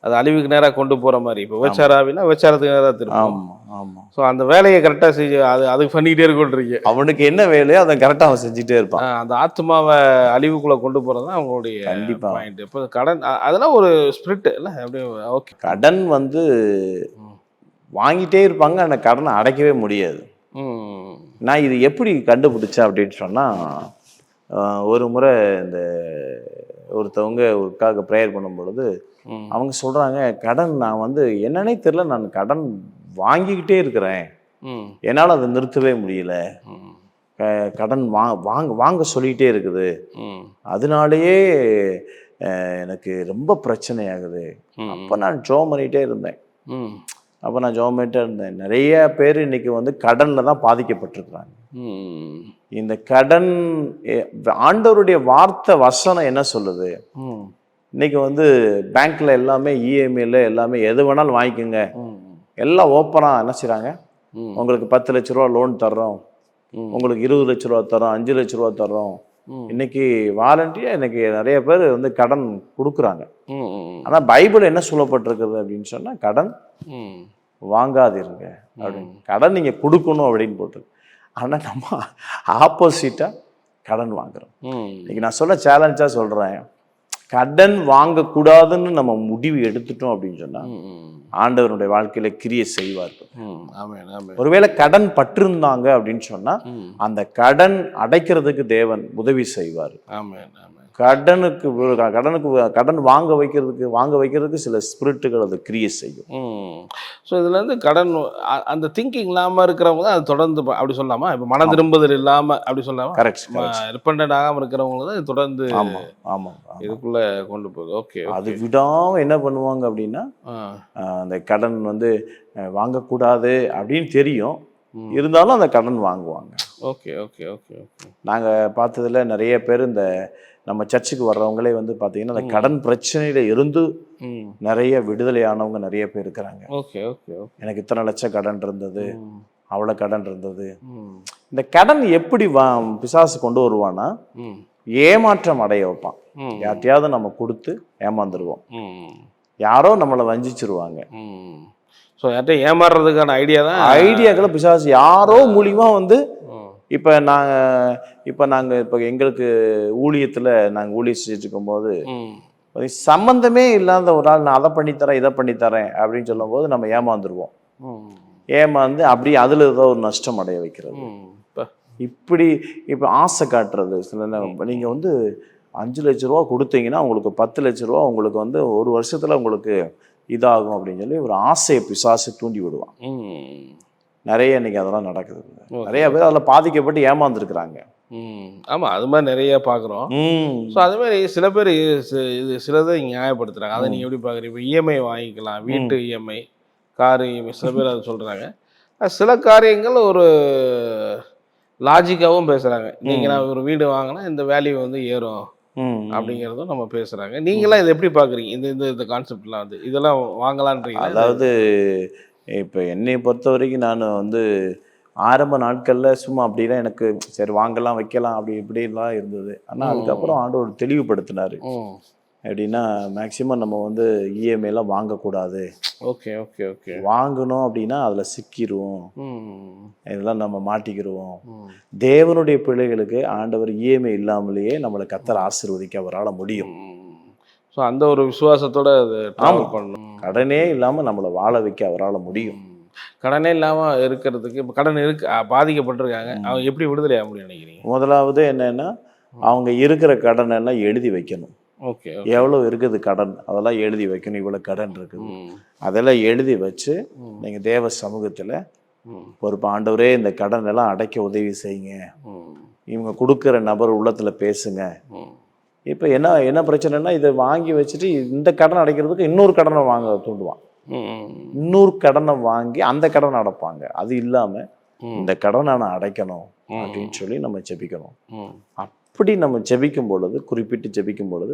அது அழிவுக்கு நேராக கொண்டு போகிற மாதிரி. இப்போ விபச்சார ஆவினா விபச்சாரத்துக்கு நேராக திரும்பும். ஆமாம். ஸோ அந்த வேலையை கரெக்டாக செஞ்சு அதுக்கு பண்ணிக்கிட்டே இருக்கும்ன்றீங்க. அவனுக்கு என்ன வேலையோ அதை கரெக்டாக அவன் செஞ்சுட்டே இருப்பான். அந்த ஆத்மாவை அழிவுக்குள்ளே கொண்டு போகிறது தான் அவங்களுடைய பாயிண்ட். இப்போ கடன் அதெல்லாம் ஒரு ஸ்பிரிட் இல்லை அப்படியே. ஓகே. கடன் வந்து வாங்கிட்டே இருப்பாங்க, ஆனால் கடனை அடைக்கவே முடியாது. நான் இது எப்படி கண்டுபிடிச்சேன் அப்படின்னு சொன்னால், ஒரு முறை இந்த ஒருத்தவங்க ஒருக்காக ப்ரேயர் பண்ணும் பொழுது அவங்க சொல்கிறாங்க, கடன் நான் வந்து என்னன்னே தெரியல, நான் கடன் வாங்கிக்கிட்டே இருக்கிறேன், என்னால் அதை நிறுத்தவே முடியல, கடன் வாங்க சொல்லிகிட்டே இருக்குது, அதனாலேயே எனக்கு ரொம்ப பிரச்சனை ஆகுது. அப்போ நான் ஜெபம் பண்ணிகிட்டே இருந்தேன். நிறைய பேர் இன்னைக்கு வந்து கடன்ல தான் பாதிக்கப்பட்டிருக்கிறாங்க. இந்த கடன் ஆண்டவருடைய வார்த்தை வசனம் என்ன சொல்லுது? இன்னைக்கு வந்து பேங்க்ல எல்லாமே இஎம்ஐல எல்லாமே எது வேணாலும் வாங்கிக்கோங்க, எல்லாம் ஓப்பனா என்ன செய்றாங்க, உங்களுக்கு 10 லட்ச ரூபா லோன் தர்றோம், உங்களுக்கு 20 லட்ச ரூபா தர்றோம், 5 லட்ச ரூபா தர்றோம். இன்னைக்கு வாலண்டியா இன்னைக்கு நிறைய பேர் வந்து கடன் கொடுக்குறாங்க. ஆனா பைபிள் என்ன சொல்லப்பட்டிருக்குது அப்படின்னு சொன்னா, கடன் வாங்காதீருங்க அப்படின்னு, கடன் நீங்க கொடுக்கணும் அப்படின்னு போட்டிருக்கு. ஆனா நம்ம ஆப்போசிட்டா கடன் வாங்குறோம். இன்னைக்கு நான் சொல்ல சேலஞ்சா சொல்றேன், கடன் வாங்கக்கூடாதுன்னு நம்ம முடிவு எடுத்துட்டோம் அப்படின்னு சொன்னா ஆண்டவருடைய வாழ்க்கையில கிரியை செய்வார்கள். ஒருவேளை கடன் பட்டிருந்தாங்க அப்படின்னு சொன்னா அந்த கடன் அடைக்கிறதுக்கு தேவன் உதவி செய்வார். கடன் வாங்க வைக்கிறதுக்கு சில ஸ்பிரிட்டுகள் அதை கிரியை செய்யும். ஸோ இதுல இருந்து கடன் அந்த திங்கிங் இல்லாம இருக்கிறவங்க தான் அது தொடர்ந்து அப்படி சொல்லலாமா? இப்போ மன திரும்புதல் இல்லாம அப்படி சொல்லலாமா? கரெக்ட். ரிப்பண்டன்ட் ஆகாம இருக்கிறவங்க தான் தொடர்ந்து இதுக்குள்ள கொண்டு போகுது. ஓகே. அது விடாம என்ன பண்ணுவாங்க அப்படின்னா, அந்த கடன் வந்து வாங்கக்கூடாது அப்படின்னு தெரியும், இருந்தாலும் அந்த கடன் வாங்குவாங்க. Okay okay okay okay. நாங்கள் பார்த்ததுல நிறைய பேர் இந்த நம்ம சர்ச்சுக்கு வர்றவங்களே வந்து பார்த்தீங்கன்னா அந்த கடன் பிரச்சனையில இருந்து நிறைய விடுதலையானவங்க நிறைய பேர் இருக்கிறாங்க. Okay okay okay. எனக்கு இத்தனை லட்சம் கடன் இருந்தது, அவ்வளோ கடன் இருந்தது. இந்த கடன் எப்படி பிசாசு கொண்டு வருவான்னா, ஏமாற்றம் அடைய வைப்பான். யார்ட்டையாவது நம்ம கொடுத்து ஏமாந்துருவோம், யாரோ நம்மளை வஞ்சிச்சிருவாங்க. ஸோ யார்கிட்ட ஏமாறுறதுக்கான ஐடியாக்களை பிசாசு யாரோ மூலியமா வந்து இப்போ நாங்கள் எங்களுக்கு ஊழியத்தில் நாங்கள் ஊழியம் செஞ்சுட்டு இருக்கும்போது சம்பந்தமே இல்லாத ஒரு ஆள் நான் அதை பண்ணித்தரேன் இதை பண்ணித்தரேன் அப்படின்னு சொல்லும் போது நம்ம ஏமாந்துருவோம். ஏமாந்து அப்படி அதில் ஏதோ ஒரு நஷ்டம் அடைய வைக்கிறது. இப்படி இப்போ ஆசை காட்டுறது. சில நீங்கள் வந்து 5 லட்ச ரூபா கொடுத்தீங்கன்னா உங்களுக்கு 10 லட்ச ரூபா உங்களுக்கு வந்து ஒரு வருஷத்தில் உங்களுக்கு இதாகும் அப்படின்னு சொல்லி ஒரு ஆசையை பிசாசு தூண்டி விடுவான். நிறைய இன்னைக்கு அதெல்லாம் நடக்குது. நிறைய பேர் அதில் பாதிக்கப்பட்டு ஏமாந்துருக்குறாங்க. ஆமாம், அது மாதிரி நிறைய பார்க்குறோம். ஸோ அது மாதிரி சில பேர் இது சிலதை நியாயப்படுத்துகிறாங்க. அதை நீங்கள் எப்படி பார்க்குறீங்க? இப்போ இஎம்ஐ வாங்கிக்கலாம், வீட்டு இஎம்ஐ, காரு இஎம்ஐ, சில பேர் அதை சொல்கிறாங்க. சில காரியங்கள் ஒரு லாஜிக்காகவும் பேசுகிறாங்க. நீங்கள் நான் ஒரு வீடு வாங்கினா இந்த வேல்யூ வந்து ஏறும் அப்படிங்கிறதும் நம்ம பேசுகிறாங்க. நீங்களாம் இதை எப்படி பார்க்குறீங்க? இந்த கான்செப்ட்லாம் வந்து இதெல்லாம் வாங்கலான்றீங்க? அதாவது இப்போ என்னை பொறுத்த வரைக்கும் நான் வந்து ஆரம்ப நாட்களில் சும்மா அப்படின்னா எனக்கு சரி வாங்கலாம் வைக்கலாம் அப்படி இப்படிலாம் இருந்தது. ஆனால் அதுக்கப்புறம் ஆண்டவர் தெளிவுபடுத்தினார். எப்படின்னா மேக்சிமம் நம்ம வந்து இஎம்ஐலாம் வாங்கக்கூடாது. Okay okay okay. வாங்கணும் அப்படின்னா அதில் சிக்கிடுவோம், இதெல்லாம் நம்ம மாட்டிக்கிடுவோம். தேவனுடைய பிள்ளைகளுக்கு ஆண்டவர் இஎம்ஐ இல்லாமலேயே நம்மளை கர்த்தர் ஆசீர்வதிக்க அவரால் முடியும். ஸோ அந்த ஒரு விசுவாசத்தோட அது ட்ராவல் பண்ணணும். கடனே இல்லாமல் நம்மளை வாழ வைக்க அவரால் முடியும். கடனே இல்லாமல் இருக்கிறதுக்கு இப்போ கடன் பாதிக்கப்பட்டிருக்காங்க, அவங்க எப்படி விடுதலை ஆக முடியும் நினைக்கிறீங்க? முதலாவது என்னன்னா அவங்க இருக்கிற கடனை எல்லாம் எழுதி வைக்கணும். ஓகே. எவ்வளோ இருக்குது கடன் அதெல்லாம் எழுதி வைக்கணும். இவ்வளோ கடன் இருக்குது அதெல்லாம் எழுதி வச்சு நீங்கள் தேவ சமூகத்தில் ஒரு ஆண்டவரே இந்த கடன் எல்லாம் அடைக்க உதவி செய்யுங்க, இவங்க கொடுக்குற நபர் உள்ளத்தில் பேசுங்க. இப்போ என்ன பிரச்சனைனா இதை வாங்கி வச்சுட்டு இந்த கடன் அடைக்கிறதுக்கு இன்னொரு கடனை வாங்க தூண்டுவான். இன்னொரு கடனை வாங்கி அந்த கடனை அடைப்பாங்க. அது இல்லாமல் இந்த கடனை நான் அடைக்கணும் அப்படின்னு சொல்லி நம்ம ஜெபிக்கணும். அப்படி நம்ம ஜெபிக்கும் பொழுது, குறிப்பிட்டு ஜெபிக்கும் பொழுது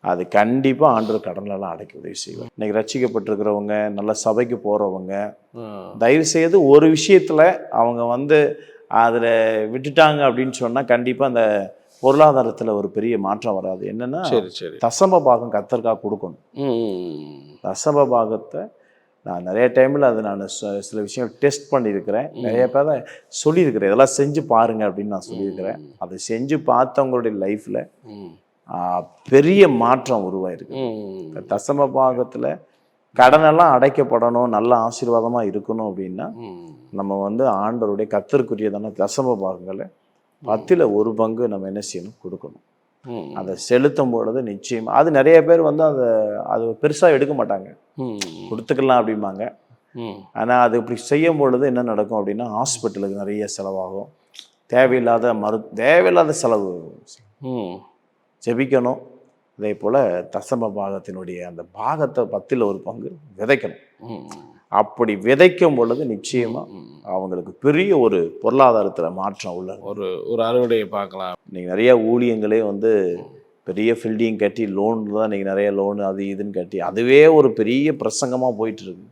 அது கண்டிப்பாக ஆண்டவர் கடனெல்லாம் அடைக்க உதவி செய்வார். இன்னைக்கு ரட்சிக்கப்பட்டிருக்கிறவங்க, நல்ல சபைக்கு போகிறவங்க தயவு செய்து ஒரு விஷயத்தில் அவங்க வந்து அதில் விட்டுட்டாங்க அப்படின்னு சொன்னால் கண்டிப்பாக அந்த பொருளாதாரத்தில் ஒரு பெரிய மாற்றம் வராது. என்னன்னா தசம பாகம் கர்த்தருக்காக கொடுக்கணும். தசம பாகத்தை நான் நிறைய டைமில் அதை நான் சில விஷயங்கள் டெஸ்ட் பண்ணியிருக்கிறேன். நிறைய பேர் தான் சொல்லியிருக்கிறேன் இதெல்லாம் செஞ்சு பாருங்க அப்படின்னு நான் சொல்லியிருக்கிறேன். அதை செஞ்சு பார்த்தவங்களுடைய லைஃப்பில் பெரிய மாற்றம் உருவாயிருக்கு. தசம பாகத்தில் கடனெல்லாம் அடைக்கப்படணும், நல்ல ஆசீர்வாதமாக இருக்கணும் அப்படின்னா நம்ம வந்து ஆண்டவருடைய கர்த்தருக்குரியதான தசம பாகங்களை 10ல் 1 பங்கு நம்ம என்ன செய்யணும், கொடுக்கணும். அதை செலுத்தும் பொழுது நிச்சயம் அது நிறைய பேர் வந்து அது பெருசாக எடுக்க மாட்டாங்க, கொடுத்துக்கலாம் அப்படிம்பாங்க. ஆனால் அது இப்படி செய்யும் பொழுது என்ன நடக்கும் அப்படின்னா ஹாஸ்பிட்டலுக்கு நிறைய செலவாகும், தேவையில்லாத செலவு. ஜெபிக்கணும். அதே போல் தசம பாகத்தினுடைய அந்த பாகத்தை 10ல் 1 பங்கு விதைக்கணும். அப்படி விதைக்கும் பொழுது நிச்சயமா அவங்களுக்கு பெரிய ஒரு பொருளாதாரத்தில் மாற்றம் உள்ள ஒரு அறுவடையை பார்க்கலாம். நீங்கள் நிறைய ஊழியங்களே வந்து பெரிய பில்டிங் கட்டி லோன் தான் நீங்கள் நிறைய லோன் அது இதுன்னு கட்டி அதுவே ஒரு பெரிய பிரசங்கமாக போயிட்டு இருக்கு.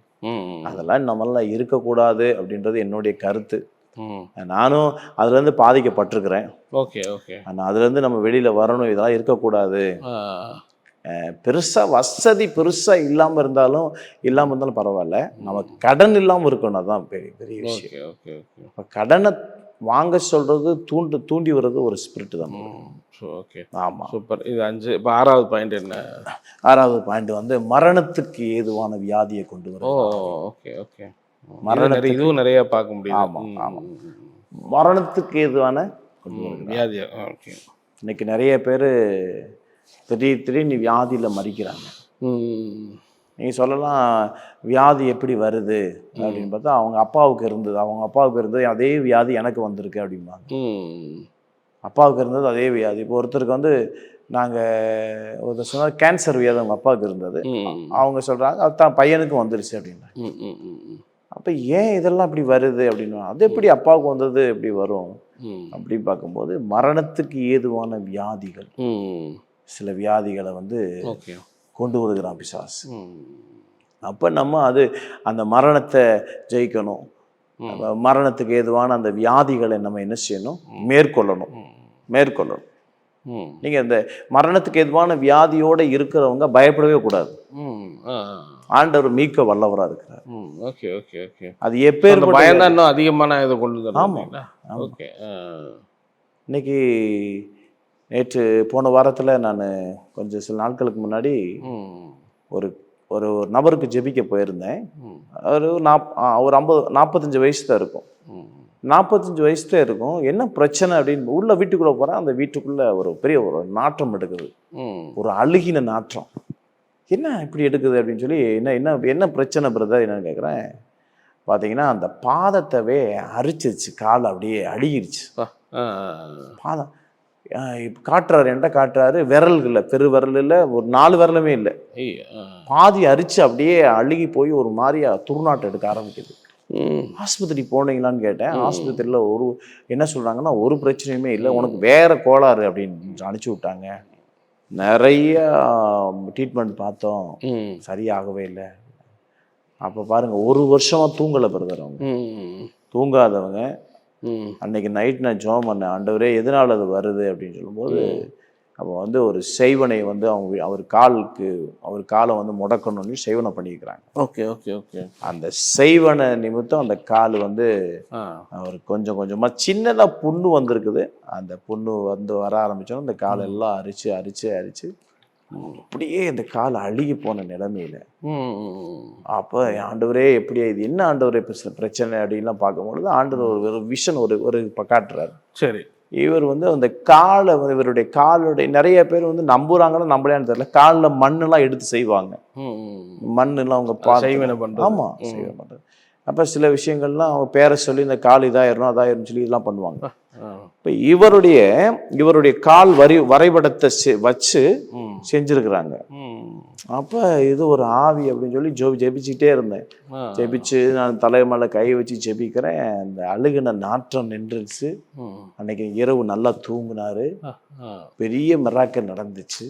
அதெல்லாம் நம்மளாம் இருக்கக்கூடாது அப்படின்றது என்னுடைய கருத்து. நானும் அதுலேருந்து பாதிக்கப்பட்டிருக்கிறேன். Okay okay. ஆனால் அதுலேருந்து நம்ம வெளியில் வரணும், இதெல்லாம் இருக்கக்கூடாது. பெருசாக வசதி பெருசாக இல்லாமல் இருந்தாலும் பரவாயில்ல, நம்ம கடன் இல்லாமல் இருக்கணும், அதுதான் பெரிய விஷயம். இப்போ கடனை வாங்க சொல்றது தூண்டி வர்றது ஒரு ஸ்பிரிட் தான். ஓகே, ஆமாம், சூப்பர். இது 5. இப்போ 6வது பாயிண்ட் என்ன? 6வது பாயிண்ட் வந்து மரணத்துக்கு ஏதுவான வியாதியை கொண்டு வரும். Okay okay. இதுவும் நிறைய பார்க்க முடியும். ஆமாம் ஆமாம். மரணத்துக்கு ஏதுவான வியாதியா? ஓகே. இன்னைக்கு நிறைய பேர் திடீர்னு வியாதியில் மறிக்கிறாங்க. நீங்கள் சொல்லலாம் வியாதி எப்படி வருது அப்படின்னு பார்த்தா அவங்க அப்பாவுக்கு இருந்தது அதே வியாதி எனக்கு வந்திருக்கு அப்படிம்பாங்க. அப்பாவுக்கு இருந்தது அதே வியாதி. இப்போ ஒருத்தருக்கு வந்து நாங்கள் சொன்னால் கேன்சர் வியாதி அவங்க அப்பாவுக்கு இருந்தது, அவங்க சொல்கிறாங்க அதுதான் பையனுக்கு வந்துருச்சு அப்படின்னா. அப்போ ஏன் இதெல்லாம் இப்படி வருது அப்படின்னு, அது எப்படி அப்பாவுக்கு வந்தது எப்படி வரும் அப்படின்னு பார்க்கும்போது மரணத்துக்கு ஏதுவான வியாதிகள், சில வியாதிகளை வந்து கொண்டு வருகிறான் பிசாசு. அப்போ நம்ம அந்த மரணத்தை ஜெயிக்கணும். மரணத்துக்கு ஏதுவான அந்த வியாதிகளை நம்ம என்ன செய்யணும், மேற்கொள்ளணும். நீங்கள் இந்த மரணத்துக்கு ஏதுவான வியாதியோடு இருக்கிறவங்க பயப்படவே கூடாது. ஆண்டவர் மீட்க வல்லவராக இருக்கிறார். Okay okay okay. அது எப்பேற்பட்ட பயம் தான் இன்னும் அதிகமான இதை கொண்டு வரும். ஆமாம். ஓகே. இன்னைக்கு நேற்று போன வாரத்தில் நான் கொஞ்சம் சில நாட்களுக்கு முன்னாடி ஒரு ஒரு நபருக்கு ஜெபிக்க போயிருந்தேன். ஒரு 45 வயசு தான் இருக்கும். 45 வயசு தான் இருக்கும். என்ன பிரச்சனை அப்படின்னு உள்ள வீட்டுக்குள்ளே போகிறேன். அந்த வீட்டுக்குள்ளே ஒரு பெரிய ஒரு நாற்றம் எடுக்குது, ஒரு அழுகின நாற்றம். என்ன இப்படி எடுக்குது அப்படின்னு சொல்லி என்ன பிரச்சனை பிரதர் என்னன்னு கேட்குறேன். பார்த்தீங்கன்னா அந்த பாதத்தவே அரிச்சிருச்சு, கால் அப்படியே அழுகிருச்சு. பாதம் காட்டுறாரு, என்கிட்ட காட்டுறாரு. விரல்கள் இல்லை, பெரு விரல் இல்லை, ஒரு 4 விரலுமே இல்லை, பாதி அரிச்சு அப்படியே அழுகி போய் ஒரு மாதிரியா துர்நாட்டம் எடுக்க ஆரம்பிக்குது. ஆஸ்பத்திரி போனீங்களான்னு கேட்டேன். ஆஸ்பத்திரியில் என்ன சொல்கிறாங்கன்னா, ஒரு பிரச்சனையுமே இல்லை, உனக்கு வேற கோளாறு அப்படின்னு அனுப்பிச்சி விட்டாங்க. நிறைய ட்ரீட்மெண்ட் பார்த்தோம், சரியாகவே இல்லை. அப்போ பாருங்க, ஒரு வருஷமா தூங்கலை பிரதர். அவங்க தூங்காதவங்க அன்னைக்கு நைட் நான் ஜெபம் பண்ணேன், ஆண்டவரே எதனால அது வருது அப்படின்னு சொல்லும்போது, அப்போ வந்து ஒரு செய்வனை வந்து அவர் காலை வந்து முடக்கணும்னு செய்வனை பண்ணிக்கிறாங்க. Okay okay okay. அந்த செய்வனை நிமித்தம் அந்த கால் வந்து அவர் கொஞ்சம் கொஞ்சமாக சின்னதாக புண்ணு வந்திருக்குது. அந்த புண்ணு வந்து வர ஆரம்பிச்சோன்னா அந்த கால் எல்லாம் அரிச்சு அரிச்சு அரிச்சு அப்படியே இந்த கால் அழுகி போன நிலைமையில. அப்போ ஆண்டவரே எப்படியா இது என்ன ஆண்டவரே பிரச்சனை அப்படின்லாம் பார்க்கும்பொழுது ஆண்டவர் ஒரு விஷன் ஒரு காட்டுறாரு. சரி. இவர் வந்து அந்த காலை, இவருடைய காலுடைய நிறைய பேர் வந்து நம்புறாங்கன்னு நம்பலையான்னு தெரியல, காலில் மண்ணெல்லாம் எடுத்து செய்வாங்க. மண்ணெல்லாம் அவங்க செய்வனை பண்றாங்க. ஆமா, செய்வனை பண்றது. அப்போ சில விஷயங்கள்லாம் அவங்க பேரை சொல்லி இந்த கால் இதாயிரும் அதாயிரும் சொல்லி இதெல்லாம் பண்ணுவாங்க. இப்போ இவருடைய கால் வரைபடத்தை வச்சு செஞ்சிருக்கிறாங்க. அப்போ இது ஒரு ஆவி அப்படின்னு சொல்லி ஜெபிச்சுக்கிட்டே இருந்தேன். ஜெபிச்சு நான் தலைமலை கை வச்சு ஜெபிக்கிறேன். அந்த அழுகின நாற்றம் நின்றுச்சு. அன்னைக்கு இரவு நல்லா தூங்குனாரு. பெரிய மிராக்கல் நடந்துச்சு.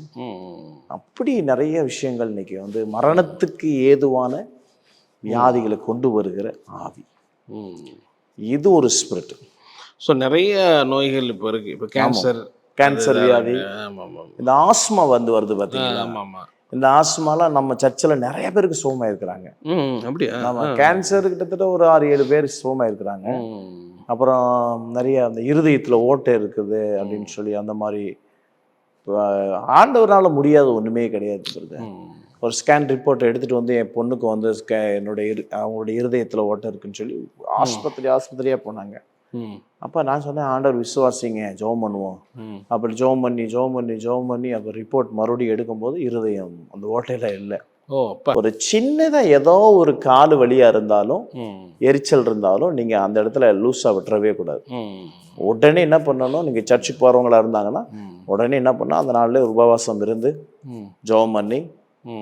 அப்படி நிறைய விஷயங்கள் இன்னைக்கு வந்து மரணத்துக்கு ஏதுவான வியாதிகளை கொண்டு வருகிற ஆவி. இது ஒரு ஸ்பிரிட். ஸோ நிறைய நோய்கள் இப்போ இருக்கு. இப்போ கேன்சர் வியாதி, இந்த ஆஸ்மா வருது பார்த்தீங்களா? இந்த ஆஸ்மாலாம் நம்ம சர்ச்சில் நிறைய பேருக்கு சுகமாக இருக்கிறாங்க. அப்படியா? நம்ம கேன்சர் கிட்டத்தட்ட ஒரு 6-7 பேர் சுகமாக இருக்கிறாங்க. அப்புறம் நிறைய அந்த இருதயத்தில் ஓட்டை இருக்குது அப்படின்னு சொல்லி அந்த மாதிரி ஆண்டவரால முடியாத ஒன்றுமே கிடையாது. ஒரு ஸ்கேன் ரிப்போர்ட்டை எடுத்துகிட்டு வந்து என் பொண்ணுக்கு வந்து அவங்களுடைய இருதயத்தில் ஓட்டை இருக்குன்னு சொல்லி ஆஸ்பத்திரியாக போனாங்க. அப்போ நான் சொன்னேன், ஆண்டவர் விசுவாசிங்க, ஜெபம் பண்ணுவோம். அப்படி ஜெபம் பண்ணி அப்போ ரிப்போர்ட் மறுபடியும் எடுக்கும்போது இருதயம் அந்த ஓட்டையில இல்லை. ஒரு சின்னதாக ஏதோ ஒரு கால் வலியாக இருந்தாலும் எரிச்சல் இருந்தாலும் நீங்கள் அந்த இடத்துல லூஸாக விட்டுறவே கூடாது. உடனே என்ன பண்ணணும், நீங்கள் சர்ச்சுக்கு போகிறவங்களா இருந்தாங்கன்னா உடனே என்ன பண்ணால் அந்த நாளில் உபவாசம் இருந்து ஜெபம் பண்ணி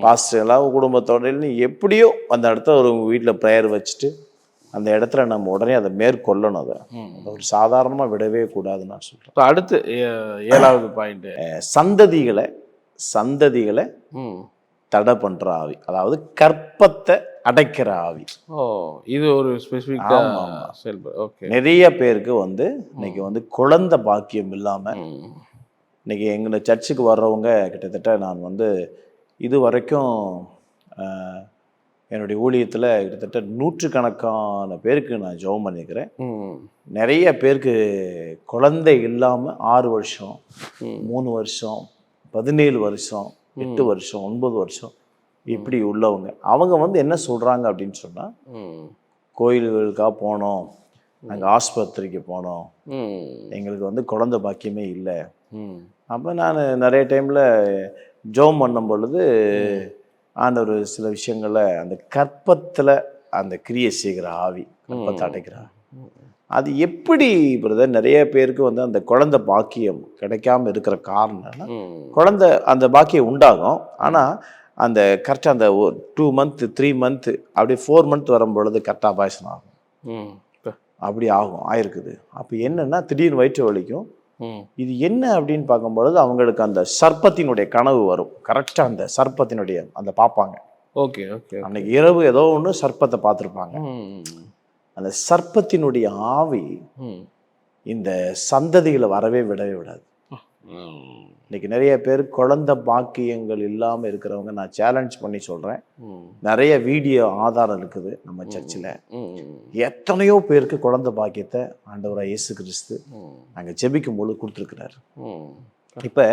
பாஸ்டர் எல்லாம் குடும்பத்தோட எப்படியோ அந்த இடத்துல ஒரு வீட்டில் ப்ரேயர் வச்சுட்டு அந்த இடத்துல நம்ம உடனே அதை மேற்கொள்ளணும். அதை ஒரு சாதாரணமாக விடவே கூடாதுன்னு நான் சொல்கிறேன். அடுத்து 7வது பாயிண்ட், சந்ததிகளை தடை பண்ற ஆவி, அதாவது கற்பத்தை அடைக்கிற ஆவி. இது ஒரு நிறைய பேருக்கு வந்து இன்னைக்கு வந்து குழந்தை பாக்கியம் இல்லாம இன்னைக்கு எங்களை சர்ச்சுக்கு வர்றவங்க கிட்டத்தட்ட நான் வந்து இது வரைக்கும் என்னுடைய ஊழியத்தில் கிட்டத்தட்ட 100கணக்கான பேருக்கு நான் ஜெபம் பண்ணியிருக்கிறேன். நிறைய பேருக்கு குழந்தை இல்லாமல் 6 வருஷம் 3 வருஷம் 17 வருஷம் 8 வருஷம் 9 வருஷம் இப்படி உள்ளவங்க, அவங்க வந்து என்ன சொல்கிறாங்க அப்படின்னு சொன்னால், கோயில்களுக்காக போனோம், நாங்கள் ஆஸ்பத்திரிக்கு போனோம், எங்களுக்கு வந்து குழந்தை பாக்கியமே இல்லை. அப்போ நான் நிறைய டைமில் ஜெபம் பண்ணும் பொழுது ஆண்டவர் சில விஷயங்களை அந்த கற்பத்தில் அந்த கிரியை செய்கிற ஆவி, கற்பத்தை அடைக்கிறார். அது எப்படி பிரதர் நிறைய பேருக்கு வந்து அந்த குழந்தை பாக்கியம் கிடைக்காம இருக்கிற காரணம்னா, குழந்தை அந்த பாக்கியம் உண்டாகும், ஆனால் அந்த கரெக்டாக அந்த 2 மந்த் 3 மந்த் அப்படியே 4 மந்த் வரும்பொழுது கரெக்டாக அபாயசனம் ஆகும். அப்படி ஆயிருக்குது. அப்போ என்னன்னா திடீர்னு வயிற்று வலிக்கும். இது என்ன அப்படின்னு பார்க்கும்பொழுது அவங்களுக்கு அந்த சர்ப்பத்தினுடைய கனவு வரும். கரெக்டா அந்த சர்ப்பத்தினுடைய அந்த பார்ப்பாங்க. Okay okay. அன்னைக்கு இரவு ஏதோ ஒன்று சர்ப்பத்தை பார்த்துருப்பாங்க. அந்த சர்ப்பத்தினுடைய ஆவி இந்த சந்ததிகளை வரவே விடவே விடாது. இன்னைக்கு நிறைய பேர் குழந்தை பாக்கியங்கள் இல்லாமல் இருக்கிறவங்க நான் சேலஞ்ச் பண்ணி சொல்கிறேன். நிறைய வீடியோ ஆதாரம் இருக்குது நம்ம சர்ச்சில். எத்தனையோ பேருக்கு குழந்தை பாக்கியத்தை ஆண்டவராக இயேசு கிறிஸ்து நாங்கள் ஜெபிக்கும் பொழுது கொடுத்துருக்கிறாரு. இப்போ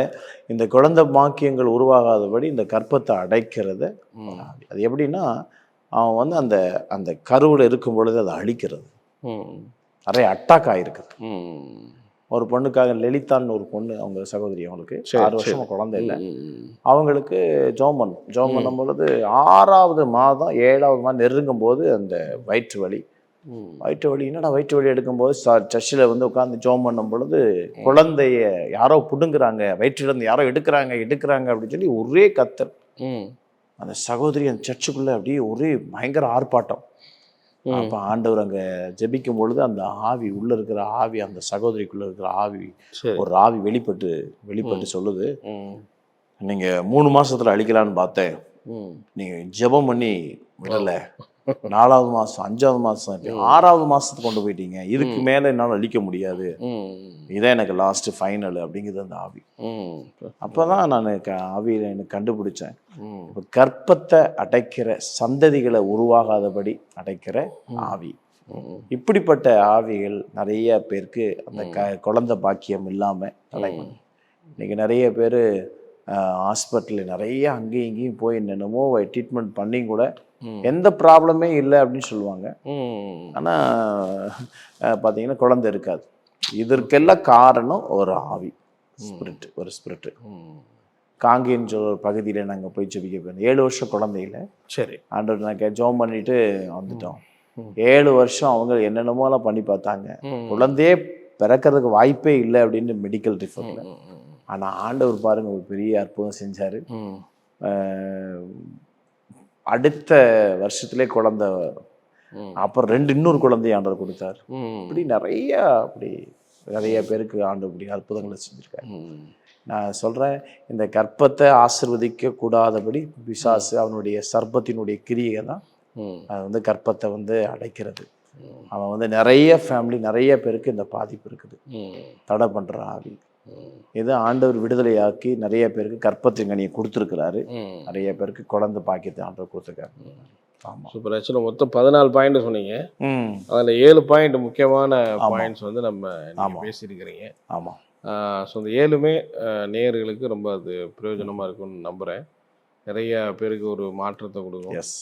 இந்த குழந்தை பாக்கியங்கள் உருவாகாதபடி இந்த கற்பத்தை அடைக்கிறது அது எப்படின்னா, அவன் வந்து அந்த அந்த கருவில் இருக்கும் பொழுது அதை அழிக்கிறது. நிறைய அட்டாக் ஆகிருக்குது. ஒரு பொண்ணுக்காக லலிதான்னு ஒரு பொண்ணு, அவங்க சகோதரி, அவங்களுக்கு 6 வருஷமா குழந்தை இல்லை. அவங்களுக்கு ஜெபம் பண்ணும் பொழுது 6வது மாதம் 7வது மாதம் நெருங்கும் போது அந்த வயிற்று வலி என்னடா வயிற்று வலி எடுக்கும்போது சர்ச்சில் வந்து உட்காந்து ஜெபம் பண்ணும் பொழுது குழந்தைய யாரோ புடுங்குறாங்க, வயிற்றிலிருந்து யாரோ எடுக்கிறாங்க அப்படின்னு சொல்லி ஒரே கத்தல். அந்த சகோதரி அந்த சர்ச்சுக்குள்ள அப்படியே ஒரே பயங்கர ஆர்ப்பாட்டம். அப்போ ஆண்டவர் அங்கே ஜெபிக்கும் பொழுது அந்த ஆவி உள்ள இருக்கிற ஆவி, அந்த சகோதரிக்குள்ள இருக்கிற ஆவி, ஒரு ஆவி வெளிப்பட்டு சொல்லுது, நீங்க 3 மாசத்துல அழிக்கலான்னு பார்த்தேன், நீங்க ஜெபம் பண்ணி விடல, 4வது மாசம் 5வது மாசம் 6வது மாசத்துக்கு கொண்டு போயிட்டீங்க, இதுக்கு மேல என்னால அழிக்க முடியாது, இதான் எனக்கு லாஸ்ட் ஃபைனல் அப்படிங்கிறது அந்த ஆவி. அப்பதான் நான் ஆவியில எனக்கு கண்டுபிடிச்சேன், கர்ப்பத்தை அடைக்கிற சந்ததிகளை உருவாகாதபடி அடைக்கிற ஆவி. இப்படிப்பட்ட ஆவிகள் நிறைய பேருக்கு அந்த குழந்தை பாக்கியம் இல்லாம தலைவன். இன்னைக்கு நிறைய பேர் ஹாஸ்பிட்டலில் நிறைய அங்கேயும் இங்கேயும் போய் என்னென்னமோ ட்ரீட்மெண்ட் பண்ணி கூட எந்த ப்ராப்ளமே இல்லை அப்படின்னு சொல்லுவாங்க. ஆனால் பார்த்தீங்கன்னா குழந்தை இருக்காது. இதற்கெல்லாம் காரணம் ஒரு ஆவி, ஸ்பிரிட், ஒரு ஸ்பிரிட்டு. காங்கேன்னு சொல்ற ஒரு பகுதியில் நாங்கள் போய் ஜெபிக்க போயிருந்தோம். 7 வருஷம் குழந்தையில. சரி, ஆண்டவர் நாங்கள் ஜெபம் பண்ணிட்டு வந்துட்டோம். 7 வருஷம் அவங்க என்னென்னமோலாம் பண்ணி பார்த்தாங்க, குழந்தையே பிறக்கிறதுக்கு வாய்ப்பே இல்லை அப்படின்னு மெடிக்கல் ரிப்போர்ட்ல. ஆனால் ஆண்டவர் பாருங்க ஒரு பெரிய அற்புதம் செஞ்சாரு. அடுத்த வருஷத்திலே குழந்தை, அப்புறம் இன்னொரு குழந்தைய ஆண்டவர் கொடுத்தாரு. இப்படி நிறைய பேருக்கு ஆண்டவர் இப்படி அற்புதங்களை செஞ்சிருக்காரு. நான் சொல்றேன், இந்த கர்ப்பத்தை ஆசீர்வதிக்க கூடாதபடி பிசாசு அவனுடைய சர்ப்பத்தினுடைய கிரியை தான் அது கர்ப்பத்தை அடைக்கிறது. அவன் நிறைய ஃபேமிலி, நிறைய பேருக்கு இந்த பாதிப்பு இருக்குது, தடை பண்ற ஆவி. இது ஆண்டவர் விடுதலையாக்கி நிறைய பேருக்கு கர்ப்பத்தின் கனியை கொடுத்துருக்கிறாரு, நிறைய பேருக்கு குழந்தை பாக்கியத்தை ஆண்டவர் கொடுத்துருக்காரு. ஆமாம், சூப்பர். ஆக்சுவலாக மொத்தம் 14 பாயிண்ட் சொன்னீங்க, அதில் 7 பாயிண்ட் முக்கியமான பாயிண்ட்ஸ் நம்ம பேசியிருக்கிறீங்க. ஆமாம். ஸோ அந்த 7மே நேயர்களுக்கு ரொம்ப அது பிரயோஜனமாக இருக்குன்னு நம்புகிறேன். நிறைய பேருக்கு ஒரு மாற்றத்தை கொடுக்கும். எஸ்,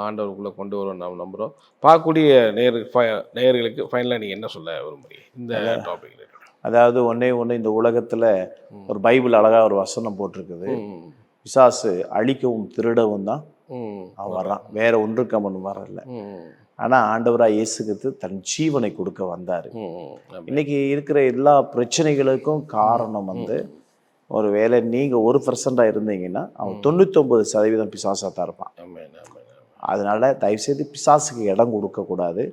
ஆண்டவருக்குள்ளே கொண்டு வரும் நாம் நம்புகிறோம். பார்க்கக்கூடிய நேயர்களுக்கு ஃபைனலாக நீங்கள் என்ன சொல்ல விரும்புறீங்க இந்த டாபிக்? அதாவது ஒன்னே இந்த உலகத்துல ஒரு பைபிள் அழகா ஒரு வசனம் போட்டிருக்குது, பிசாசு அழிக்கவும் திருடவும் தான் அவன் வர்றான், வேற ஒன்றுக்கு அவன் வரல. ஆனா ஆண்டவராய் இயேசு கிறிஸ்து தன் ஜீவனை கொடுக்க வந்தாரு. இன்னைக்கு இருக்கிற எல்லா பிரச்சனைகளுக்கும் காரணம் ஒரு வேளை நீங்க 1% இருந்தீங்கன்னா அவன் 99% பிசாசா தான் இருப்பான். அதனால தயவுசெய்து பிசாசுக்கு இடம் கொடுக்க கூடாது.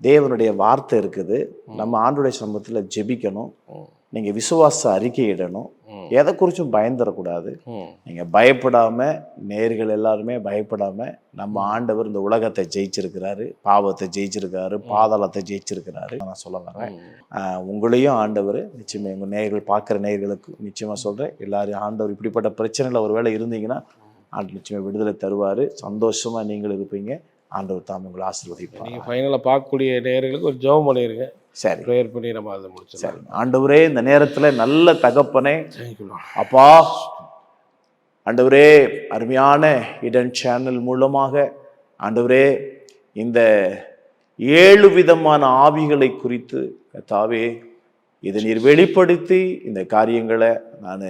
தேவனுடைய வார்த்தை இருக்குது, நம்ம ஆண்டுடைய சமூகத்தில் ஜெபிக்கணும், நீங்க விசுவாச அறிக்கையிடணும், எதை குறிச்சும் பயந்துடக்கூடாது. நீங்க பயப்படாம, நேர்கள் எல்லாருமே பயப்படாம, நம்ம ஆண்டவர் இந்த உலகத்தை ஜெயிச்சிருக்கிறாரு, பாவத்தை ஜெயிச்சிருக்காரு, பாதாளத்தை ஜெயிச்சிருக்கிறாரு. நான் சொல்ல வரேன், உங்களையும் ஆண்டவர் நிச்சயமா, உங்க நேர்கள் பார்க்குற நேர்களுக்கு நிச்சயமா சொல்றேன், எல்லாரும் ஆண்டவர் இப்படிப்பட்ட பிரச்சனையில் ஒருவேளை இருந்தீங்கன்னா ஆண்டு நிச்சயமா விடுதலை தருவாரு, சந்தோஷமா நீங்கள் இருப்பீங்க. ஆண்டவர் தாம் உங்களை ஆசீர்வதிப்பார். நீங்கள் ஃபைனலாக பார்க்கக்கூடிய நேயர்களுக்கு ஒரு ஜெபம் பண்ணிடுங்க. சரி, ப்ரேயர் பண்ணி நம்ம அதை முடிச்சு. சரி, ஆண்டவரே இந்த நேரத்தில் நல்ல தகப்பனே, அப்பா ஆண்டவரே, அருமையான இடன் சேனல் மூலமாக ஆண்டவரே இந்த 7 விதமான ஆவிகளை குறித்து கர்த்தாவே இதை நீர் வெளிப்படுத்தி இந்த காரியங்களை நான்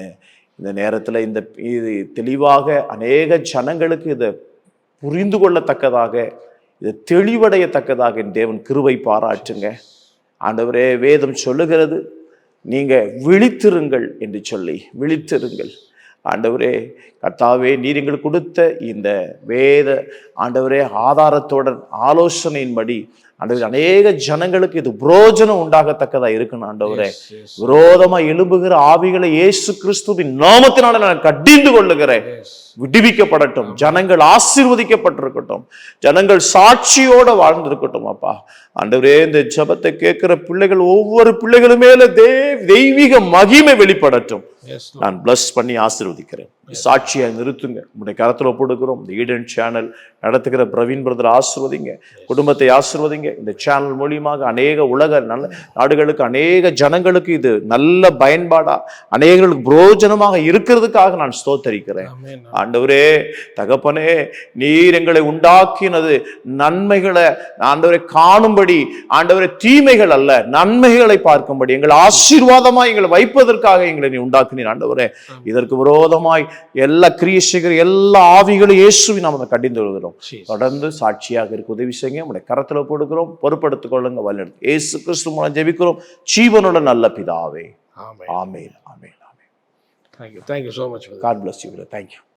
இந்த நேரத்தில் இது தெளிவாக அநேக ஜனங்களுக்கு இதை புரிந்து கொள்ளத்தக்கதாக, இதை தெளிவடையத்தக்கதாக என் தேவன் கிருபை பாராட்டுங்க. ஆண்டவரே, வேதம் சொல்லுகிறது நீங்க விழித்திருங்கள் என்று சொல்லி, விழித்திருங்கள் ஆண்டவரே. கர்த்தாவே, நீர் எங்களுக்கு கொடுத்த இந்த வேத ஆண்டவரே ஆதாரத்தோட ஆலோசனையின்படி ஆண்டவரே அநேக ஜனங்களுக்கு இது புரோஜனம் உண்டாகத்தக்கதா இருக்கணும். ஆண்டவரே, விரோதமா எழும்புகிற ஆவிகளை இயேசு கிறிஸ்துவின் நாமத்தினால நான் கடிந்து கொள்ளுகிறேன். விடுவிக்கப்படட்டும், ஜனங்கள் ஆசீர்வதிக்கப்பட்டிருக்கட்டும், ஜனங்கள் சாட்சியோட வாழ்ந்திருக்கட்டும். அப்பா ஆண்டவரே, இந்த ஜெபத்தை கேட்கிற பிள்ளைகள் ஒவ்வொரு பிள்ளைகளும் மேல தெய்வீக மகிமை வெளிப்படட்டும். நான் பிளஸ் பண்ணி ஆசீர்வதிக்கிறேன். சாட்சியை நிறுத்துங்க, உங்களுடைய கரத்துல ஒப்புடுக்கிறோம். இந்த ஈடன் சேனல் நடத்துகிற பிரவீன் பிரதர் ஆசீர்வதிங்க, குடும்பத்தை ஆசீர்வதிங்க. இந்த சேனல் மூலியமாக அநேக உலக நல்ல நாடுகளுக்கு, அநேக ஜனங்களுக்கு இது நல்ல பயன்பாடா, அநேகர்களுக்கு புரோஜனமாக இருக்கிறதுக்காக நான் ஸ்தோத்தரிக்கிறேன். ஆண்டவரே தகப்பனே, நீர் எங்களை உண்டாக்கினது நன்மைகளை ஆண்டவரை காணும்படி, ஆண்டவரை தீமைகள் அல்ல நன்மைகளை பார்க்கும்படி, எங்களை ஆசீர்வாதமாய் எங்களை வைப்பதற்காக எங்களை நீ உண்டாக்கினீர். ஆண்டவரே, இதற்கு விரோதமாய் எல்லா கிரியைகள், எல்லா ஆவிகளும் இயேசுவின் நாமத்தை கடிந்து வருகிறோம். தொடர்ந்து சாட்சியாக இருக்க உதவி செய்யுங்க. நம்முடைய கரத்துல போடுகிறோம், பொறுப்படுத்திக் கொள்ளுங்க. வழிநடத்து இயேசு கிறிஸ்து மூலம் ஜெபிக்கிறோம் ஜீவனுள்ள நல்ல பிதாவே. ஆமென். ஆமென். ஆமென். Thank you so much. God bless you. Thank you.